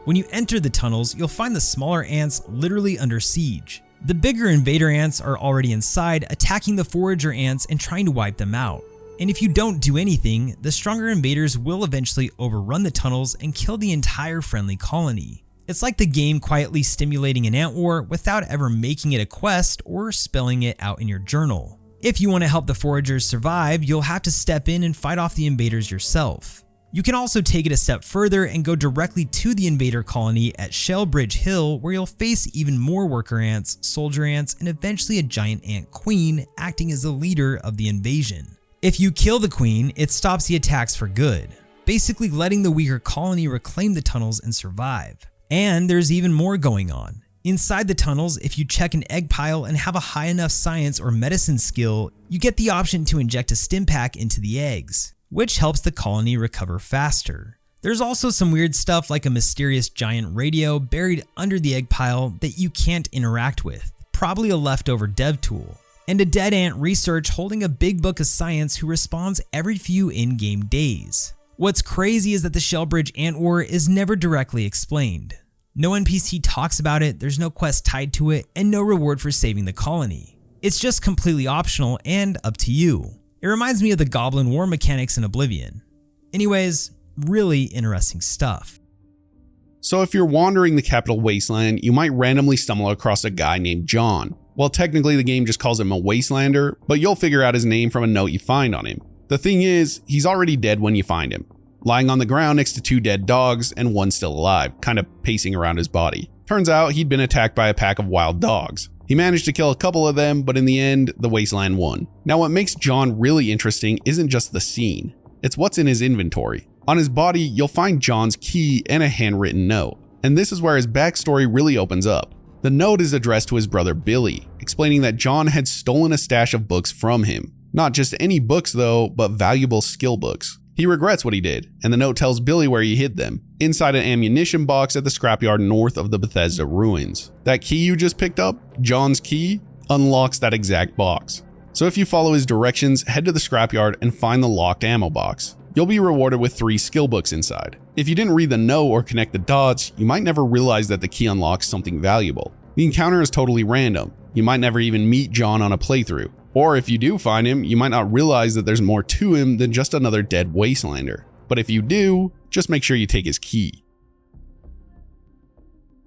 When you enter the tunnels, you'll find the smaller ants literally under siege. The bigger invader ants are already inside, attacking the forager ants and trying to wipe them out. And if you don't do anything, the stronger invaders will eventually overrun the tunnels and kill the entire friendly colony. It's like the game quietly stimulating an ant war without ever making it a quest or spelling it out in your journal. If you want to help the foragers survive, you'll have to step in and fight off the invaders yourself. You can also take it a step further and go directly to the invader colony at Shellbridge Hill, where you'll face even more worker ants, soldier ants, and eventually a giant ant queen acting as the leader of the invasion. If you kill the queen, it stops the attacks for good, basically letting the weaker colony reclaim the tunnels and survive. And there's even more going on. Inside the tunnels, if you check an egg pile and have a high enough science or medicine skill, you get the option to inject a stim pack into the eggs, which helps the colony recover faster. There's also some weird stuff like a mysterious giant radio buried under the egg pile that you can't interact with, probably a leftover dev tool, and a dead ant research holding a big book of science who respawns every few in-game days. What's crazy is that the Shellbridge Ant War is never directly explained. No NPC talks about it, there's no quest tied to it, and no reward for saving the colony. It's just completely optional and up to you. It reminds me of the Goblin War mechanics in Oblivion. Anyways, really interesting stuff. So if you're wandering the capital Wasteland, you might randomly stumble across a guy named John. Well, technically the game just calls him a Wastelander, but you'll figure out his name from a note you find on him. The thing is, he's already dead when you find him, lying on the ground next to 2 dead dogs and one still alive, kind of pacing around his body. Turns out he'd been attacked by a pack of wild dogs. He managed to kill a couple of them, but in the end, the Wasteland won. Now what makes John really interesting isn't just the scene, it's what's in his inventory. On his body, you'll find John's key and a handwritten note, and this is where his backstory really opens up. The note is addressed to his brother Billy, explaining that John had stolen a stash of books from him. Not just any books though, but valuable skill books. He regrets what he did, and the note tells Billy where he hid them, inside an ammunition box at the scrapyard north of the Bethesda ruins. That key you just picked up, John's key, unlocks that exact box. So if you follow his directions, head to the scrapyard and find the locked ammo box. You'll be rewarded with 3 skill books inside. If you didn't read the note or connect the dots, you might never realize that the key unlocks something valuable. The encounter is totally random. You might never even meet John on a playthrough. Or if you do find him, you might not realize that there's more to him than just another dead Wastelander. But if you do, just make sure you take his key.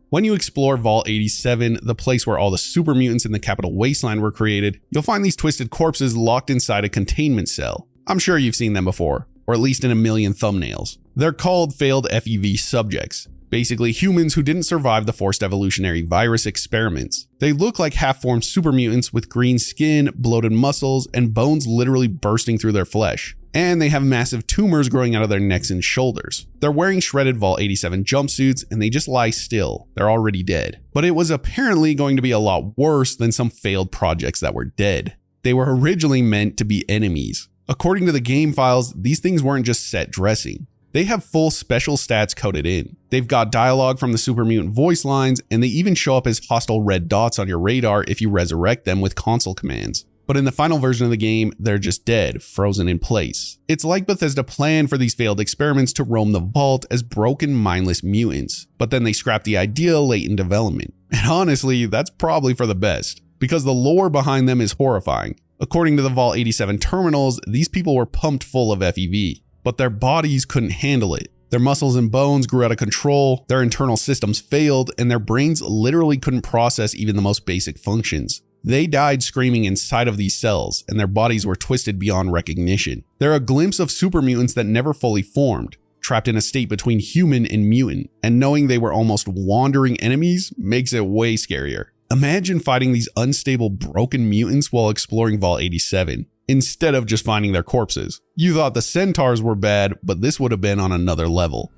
When you explore Vault 87, the place where all the super mutants in the capital Wasteland were created, you'll find these twisted corpses locked inside a containment cell. I'm sure you've seen them before, or at least in a million thumbnails. They're called failed FEV subjects. Basically humans who didn't survive the forced evolutionary virus experiments. They look like half-formed super mutants with green skin, bloated muscles, and bones literally bursting through their flesh. And they have massive tumors growing out of their necks and shoulders. They're wearing shredded Vault 87 jumpsuits and they just lie still. They're already dead. But it was apparently going to be a lot worse than some failed projects that were dead. They were originally meant to be enemies. According to the game files, these things weren't just set dressing. They have full special stats coded in. They've got dialogue from the super mutant voice lines, and they even show up as hostile red dots on your radar if you resurrect them with console commands. But in the final version of the game, they're just dead, frozen in place. It's like Bethesda planned for these failed experiments to roam the vault as broken, mindless mutants, but then they scrapped the idea late in development. And honestly, that's probably for the best, because the lore behind them is horrifying. According to the Vault 87 terminals, these people were pumped full of FEV. But their bodies couldn't handle it. Their muscles and bones grew out of control, their internal systems failed, and their brains literally couldn't process even the most basic functions. They died screaming inside of these cells, and their bodies were twisted beyond recognition. They're a glimpse of super mutants that never fully formed, trapped in a state between human and mutant, and knowing they were almost wandering enemies makes it way scarier. Imagine fighting these unstable, broken mutants while exploring Vault 87. Instead of just finding their corpses. You thought the centaurs were bad, but this would have been on another level.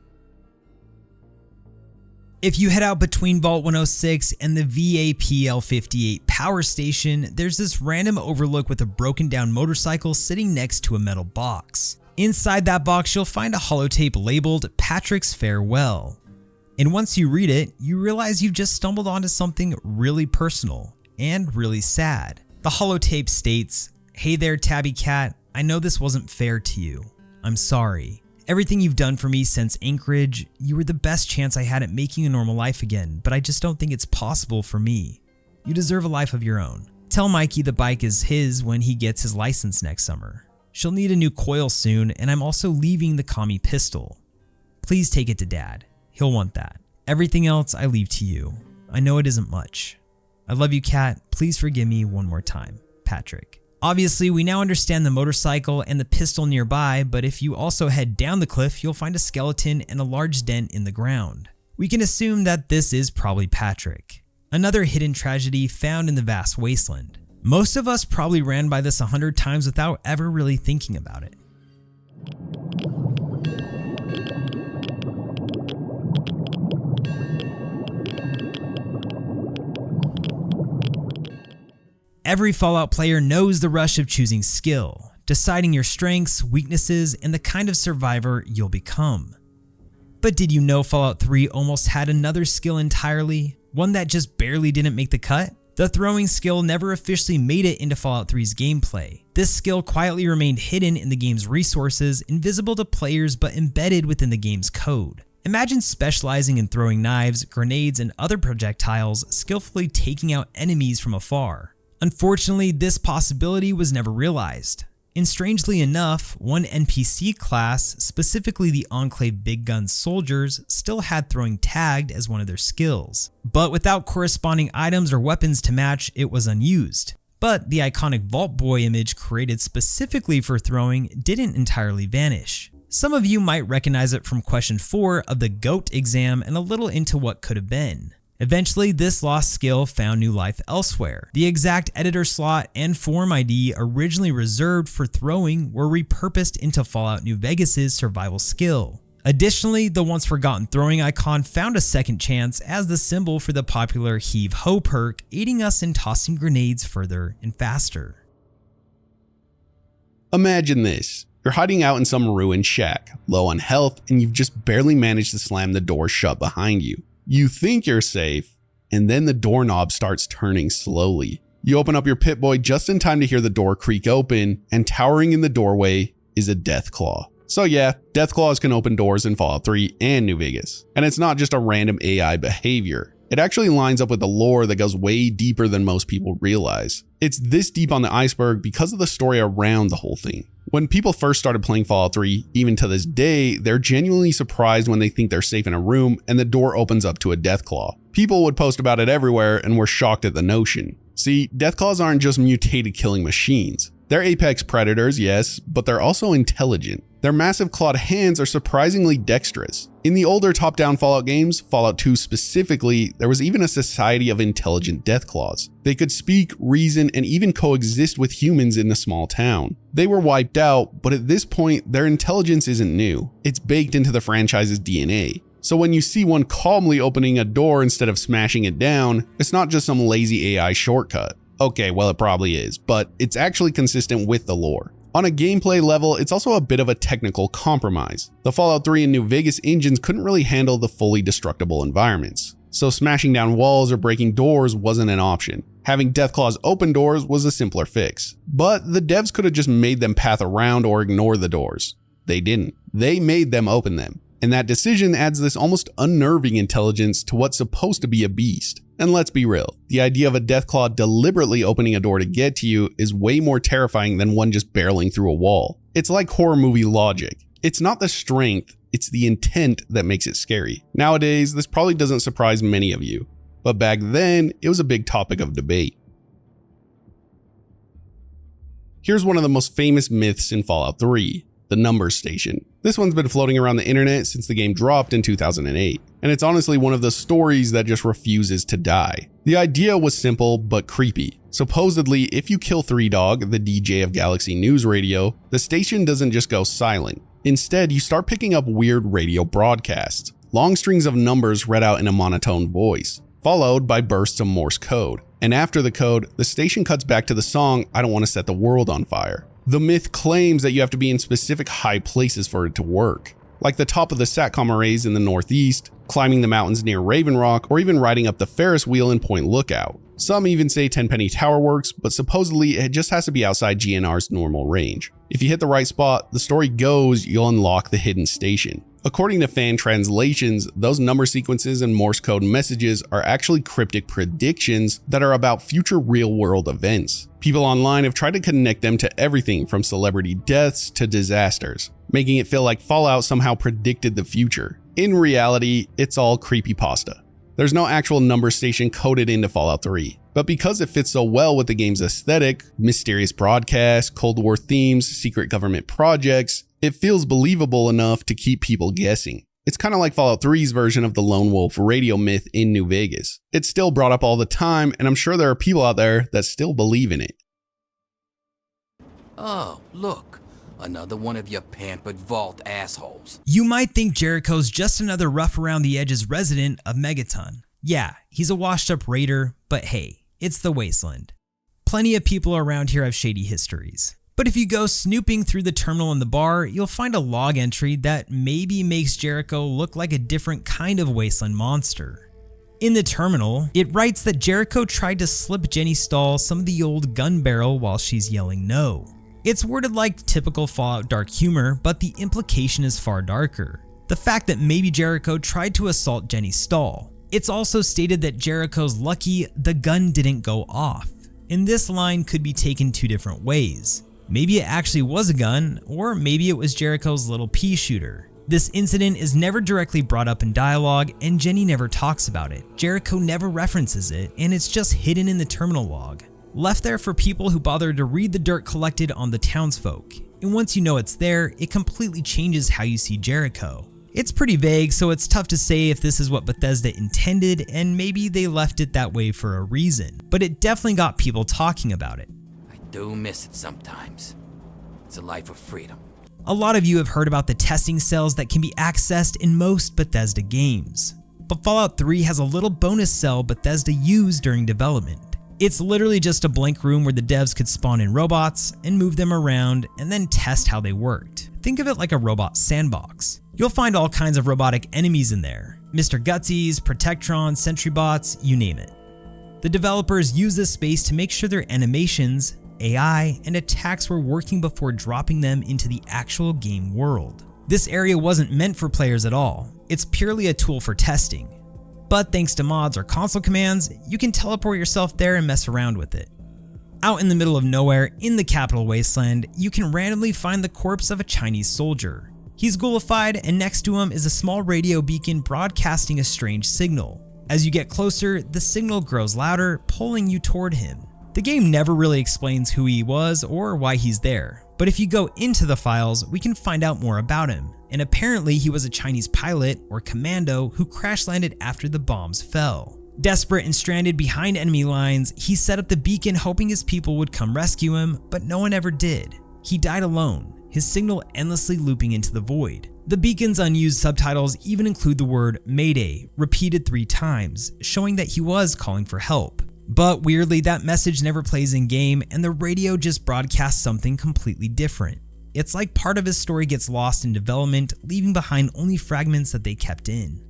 If you head out between Vault 106 and the VAPL58 power station, there's this random overlook with a broken down motorcycle sitting next to a metal box. Inside that box, you'll find a holotape labeled Patrick's Farewell. And once you read it, you realize you've just stumbled onto something really personal and really sad. The holotape states, "Hey there, Tabby Cat. I know this wasn't fair to you. I'm sorry. Everything you've done for me since Anchorage, you were the best chance I had at making a normal life again, but I just don't think it's possible for me. You deserve a life of your own. Tell Mikey the bike is his when he gets his license next summer. She'll need a new coil soon, and I'm also leaving the commie pistol. Please take it to Dad. He'll want that. Everything else I leave to you. I know it isn't much. I love you, Cat. Please forgive me one more time. Patrick. Obviously, we now understand the motorcycle and the pistol nearby, but if you also head down the cliff, you'll find a skeleton and a large dent in the ground. We can assume that this is probably Patrick. Another hidden tragedy found in the vast wasteland. Most of us probably ran by this 100 times without ever really thinking about it. Every Fallout player knows the rush of choosing skill, deciding your strengths, weaknesses, and the kind of survivor you'll become. But did you know Fallout 3 almost had another skill entirely, one that just barely didn't make the cut? The throwing skill never officially made it into Fallout 3's gameplay. This skill quietly remained hidden in the game's resources, invisible to players but embedded within the game's code. Imagine specializing in throwing knives, grenades, and other projectiles, skillfully taking out enemies from afar. Unfortunately, this possibility was never realized. And strangely enough, one NPC class, specifically the Enclave Big Gun soldiers, still had throwing tagged as one of their skills. But without corresponding items or weapons to match, it was unused. But the iconic Vault Boy image created specifically for throwing didn't entirely vanish. Some of you might recognize it from question 4 of the GOAT exam and a little into what could have been. Eventually, this lost skill found new life elsewhere. The exact editor slot and form ID originally reserved for throwing were repurposed into Fallout New Vegas' survival skill. Additionally, the once forgotten throwing icon found a second chance as the symbol for the popular Heave Ho perk, aiding us in tossing grenades further and faster. Imagine this. You're hiding out in some ruined shack, low on health, and you've just barely managed to slam the door shut behind you. You think you're safe, and then the doorknob starts turning slowly. You open up your Pip-Boy just in time to hear the door creak open, and towering in the doorway is a Deathclaw. So yeah, Deathclaws can open doors in Fallout 3 and New Vegas. And it's not just a random AI behavior. It actually lines up with the lore that goes way deeper than most people realize. It's this deep on the Iceberg because of the story around the whole thing. When people first started playing Fallout 3, even to this day, they're genuinely surprised when they think they're safe in a room and the door opens up to a Deathclaw. People would post about it everywhere and were shocked at the notion. See, Deathclaws aren't just mutated killing machines. They're apex predators, yes, but they're also intelligent. Their massive clawed hands are surprisingly dexterous. In the older top-down Fallout games, Fallout 2 specifically, there was even a society of intelligent Deathclaws. They could speak, reason, and even coexist with humans in a small town. They were wiped out, but at this point, their intelligence isn't new. It's baked into the franchise's DNA. So when you see one calmly opening a door instead of smashing it down, it's not just some lazy AI shortcut. Okay, well it probably is, but it's actually consistent with the lore. On a gameplay level, it's also a bit of a technical compromise. The Fallout 3 and New Vegas engines couldn't really handle the fully destructible environments, so smashing down walls or breaking doors wasn't an option. Having Deathclaws open doors was a simpler fix, but the devs could have just made them path around or ignore the doors. They didn't. They made them open them. And that decision adds this almost unnerving intelligence to what's supposed to be a beast. And let's be real, the idea of a Deathclaw deliberately opening a door to get to you is way more terrifying than one just barreling through a wall. It's like horror movie logic. It's not the strength, it's the intent that makes it scary. Nowadays, this probably doesn't surprise many of you, but back then, it was a big topic of debate. Here's one of the most famous myths in Fallout 3. The numbers station. This one's been floating around the internet since the game dropped in 2008, and it's honestly one of the stories that just refuses to die. The idea was simple but creepy. Supposedly, if you kill 3Dog, the DJ of Galaxy News Radio, the station doesn't just go silent. Instead, you start picking up weird radio broadcasts, long strings of numbers read out in a monotone voice, followed by bursts of Morse code. And after the code, the station cuts back to the song, I Don't Want to Set the World on Fire. The myth claims that you have to be in specific high places for it to work, like the top of the SATCOM arrays in the northeast, climbing the mountains near Raven Rock, or even riding up the Ferris wheel in Point Lookout. Some even say Tenpenny Tower works, but supposedly it just has to be outside GNR's normal range. If you hit the right spot, the story goes you'll unlock the hidden station. According to fan translations, those number sequences and Morse code messages are actually cryptic predictions that are about future real-world events. People online have tried to connect them to everything from celebrity deaths to disasters, making it feel like Fallout somehow predicted the future. In reality, it's all creepypasta. There's no actual number station coded into Fallout 3, but because it fits so well with the game's aesthetic, mysterious broadcasts, Cold War themes, secret government projects, it feels believable enough to keep people guessing. It's kind of like Fallout 3's version of the lone wolf radio myth in New Vegas. It's still brought up all the time, and I'm sure there are people out there that still believe in it. Oh, look. Another one of your pampered vault assholes. You might think Jericho's just another rough around the edges resident of Megaton. Yeah, he's a washed up raider, but hey, it's the Wasteland. Plenty of people around here have shady histories. But if you go snooping through the terminal in the bar, you'll find a log entry that maybe makes Jericho look like a different kind of Wasteland monster. In the terminal, it writes that Jericho tried to slip Jenny Stahl some of the old gun barrel while she's yelling no. It's worded like typical Fallout dark humor, but the implication is far darker. The fact that maybe Jericho tried to assault Jenny Stahl. It's also stated that Jericho's lucky the gun didn't go off. And this line could be taken two different ways. Maybe it actually was a gun, or maybe it was Jericho's little pea shooter. This incident is never directly brought up in dialogue, and Jenny never talks about it. Jericho never references it, and it's just hidden in the terminal log. Left there for people who bother to read the dirt collected on the townsfolk. And once you know it's there, it completely changes how you see Jericho. It's pretty vague, so it's tough to say if this is what Bethesda intended, and maybe they left it that way for a reason. But it definitely got people talking about it. I do miss it sometimes. It's a life of freedom. A lot of you have heard about the testing cells that can be accessed in most Bethesda games. But Fallout 3 has a little bonus cell Bethesda used during development. It's literally just a blank room where the devs could spawn in robots and move them around and then test how they worked. Think of it like a robot sandbox. You'll find all kinds of robotic enemies in there. Mr. Gutsies, Protectron, Sentry bots, you name it. The developers use this space to make sure their animations, AI, and attacks were working before dropping them into the actual game world. This area wasn't meant for players at all. It's purely a tool for testing. But thanks to mods or console commands, you can teleport yourself there and mess around with it. Out in the middle of nowhere, in the capital Wasteland, you can randomly find the corpse of a Chinese soldier. He's ghoulified, and next to him is a small radio beacon broadcasting a strange signal. As you get closer, the signal grows louder, pulling you toward him. The game never really explains who he was or why he's there, but if you go into the files, we can find out more about him. And apparently he was a Chinese pilot or commando who crash landed after the bombs fell. Desperate and stranded behind enemy lines, he set up the beacon hoping his people would come rescue him, but no one ever did. He died alone, his signal endlessly looping into the void. The beacon's unused subtitles even include the word Mayday repeated 3 times, showing that he was calling for help. But weirdly, that message never plays in game, and the radio just broadcasts something completely different. It's like part of his story gets lost in development, leaving behind only fragments that they kept in.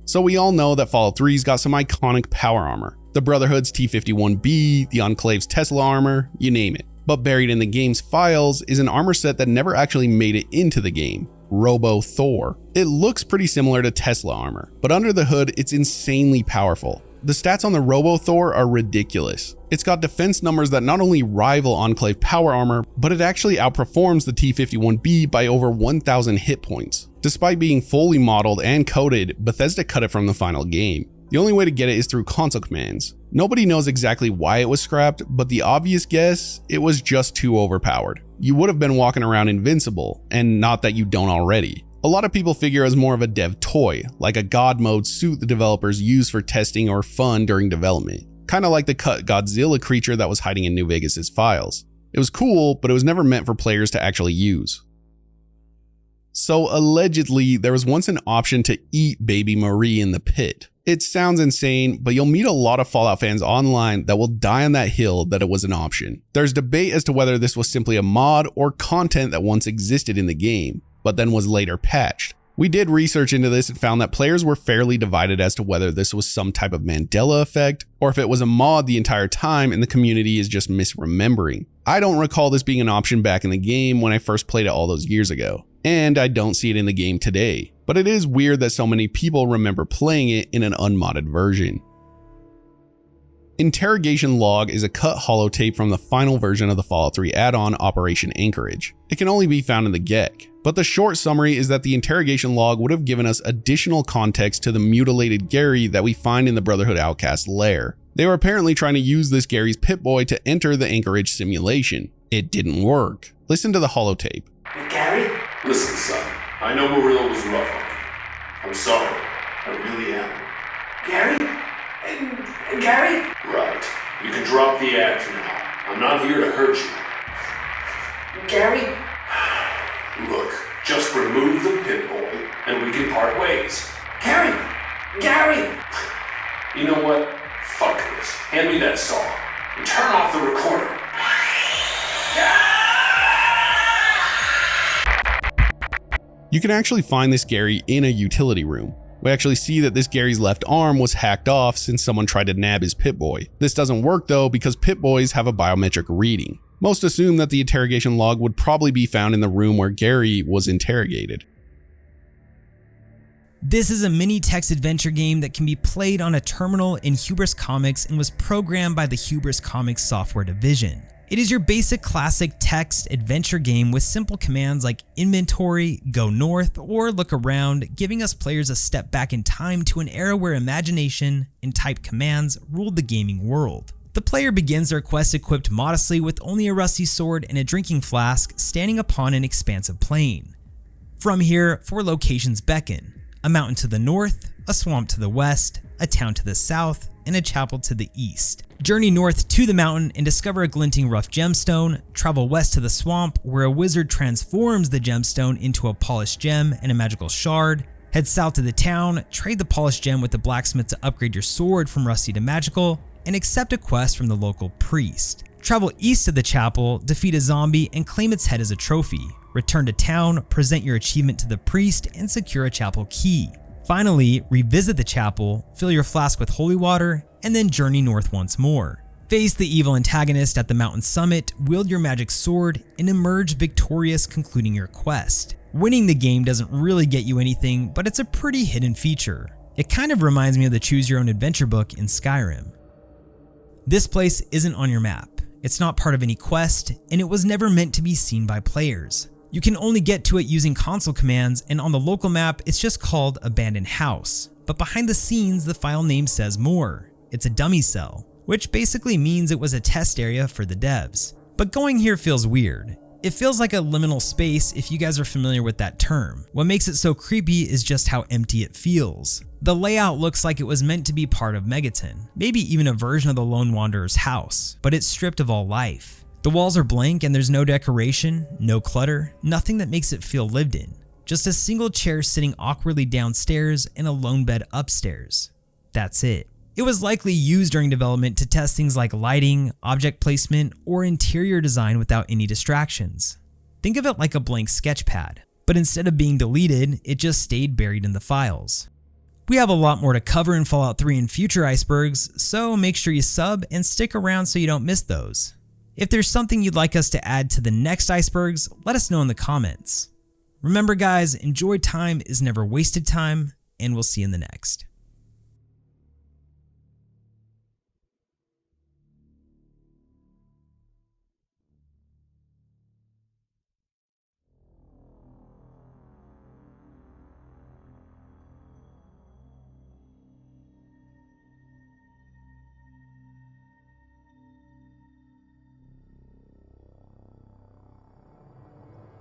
So we all know that Fallout 3's got some iconic power armor. The Brotherhood's T-51B, the Enclave's Tesla armor, you name it. But buried in the game's files is an armor set that never actually made it into the game. Robo-Thor. It looks pretty similar to Tesla armor, but under the hood it's insanely powerful. The stats on the Robo-Thor are ridiculous. It's got defense numbers that not only rival Enclave power armor, but it actually outperforms the T-51B by over 1,000 hit points. Despite being fully modeled and coded, Bethesda cut it from the final game. The only way to get it is through console commands. Nobody knows exactly why it was scrapped, but the obvious guess, it was just too overpowered. You would have been walking around invincible, and not that you don't already. A lot of people figure it as more of a dev toy, like a god mode suit the developers use for testing or fun during development. Kinda like the cut Godzilla creature that was hiding in New Vegas' files. It was cool, but it was never meant for players to actually use. So allegedly, there was once an option to eat baby Marie in the pit. It sounds insane, but you'll meet a lot of Fallout fans online that will die on that hill that it was an option. There's debate as to whether this was simply a mod or content that once existed in the game, but then was later patched. We did research into this and found that players were fairly divided as to whether this was some type of Mandela effect, or if it was a mod the entire time and the community is just misremembering. I don't recall this being an option back in the game when I first played it all those years ago, and I don't see it in the game today, but it is weird that so many people remember playing it in an unmodded version. Interrogation Log is a cut holotape from the final version of the Fallout 3 add-on Operation Anchorage. It can only be found in the GEC. But the short summary is that the interrogation log would have given us additional context to the mutilated Gary that we find in the Brotherhood Outcast lair. They were apparently trying to use this Gary's Pip-Boy to enter the Anchorage simulation. It didn't work. Listen to the holotape. Gary? Listen, son. I know Marilla was rough on you. I'm sorry. I really am. Gary? And Gary? Right. You can drop the act now. I'm not here to hurt you. Gary? Look, just remove the Pip-Boy and we can part ways. Gary! Gary! You know what? Fuck this. Hand me that saw and turn off the recorder. You can actually find this Gary in a utility room. We actually see that this Gary's left arm was hacked off since someone tried to nab his Pip-Boy. This doesn't work though because Pip-Boys have a biometric reading. Most assume that the interrogation log would probably be found in the room where Gary was interrogated. This is a mini text adventure game that can be played on a terminal in Hubris Comics and was programmed by the Hubris Comics software division. It is your basic classic text adventure game with simple commands like inventory, go north, or look around, giving us players a step back in time to an era where imagination and type commands ruled the gaming world. The player begins their quest equipped modestly with only a rusty sword and a drinking flask standing upon an expansive plain. From here, 4 locations beckon: a mountain to the north, a swamp to the west, a town to the south, and a chapel to the east. Journey north to the mountain and discover a glinting rough gemstone, travel west to the swamp where a wizard transforms the gemstone into a polished gem and a magical shard, head south to the town, trade the polished gem with the blacksmith to upgrade your sword from rusty to magical, and accept a quest from the local priest. Travel east to the chapel, defeat a zombie, and claim its head as a trophy. Return to town, present your achievement to the priest, and secure a chapel key. Finally, revisit the chapel, fill your flask with holy water, and then journey north once more. Face the evil antagonist at the mountain summit, wield your magic sword, and emerge victorious, concluding your quest. Winning the game doesn't really get you anything, but it's a pretty hidden feature. It kind of reminds me of the Choose Your Own Adventure book in Skyrim. This place isn't on your map, it's not part of any quest, and it was never meant to be seen by players. You can only get to it using console commands, and on the local map it's just called Abandoned House. But behind the scenes the file name says more. It's a dummy cell, which basically means it was a test area for the devs. But going here feels weird. It feels like a liminal space if you guys are familiar with that term. What makes it so creepy is just how empty it feels. The layout looks like it was meant to be part of Megaton, maybe even a version of the Lone Wanderer's house, but it's stripped of all life. The walls are blank and there's no decoration, no clutter, nothing that makes it feel lived in. Just a single chair sitting awkwardly downstairs and a lone bed upstairs. That's it. It was likely used during development to test things like lighting, object placement, or interior design without any distractions. Think of it like a blank sketch pad, but instead of being deleted, it just stayed buried in the files. We have a lot more to cover in Fallout 3 and future Icebergs, so make sure you sub and stick around so you don't miss those. If there's something you'd like us to add to the next Icebergs, let us know in the comments. Remember guys, enjoyed time is never wasted time, and we'll see you in the next.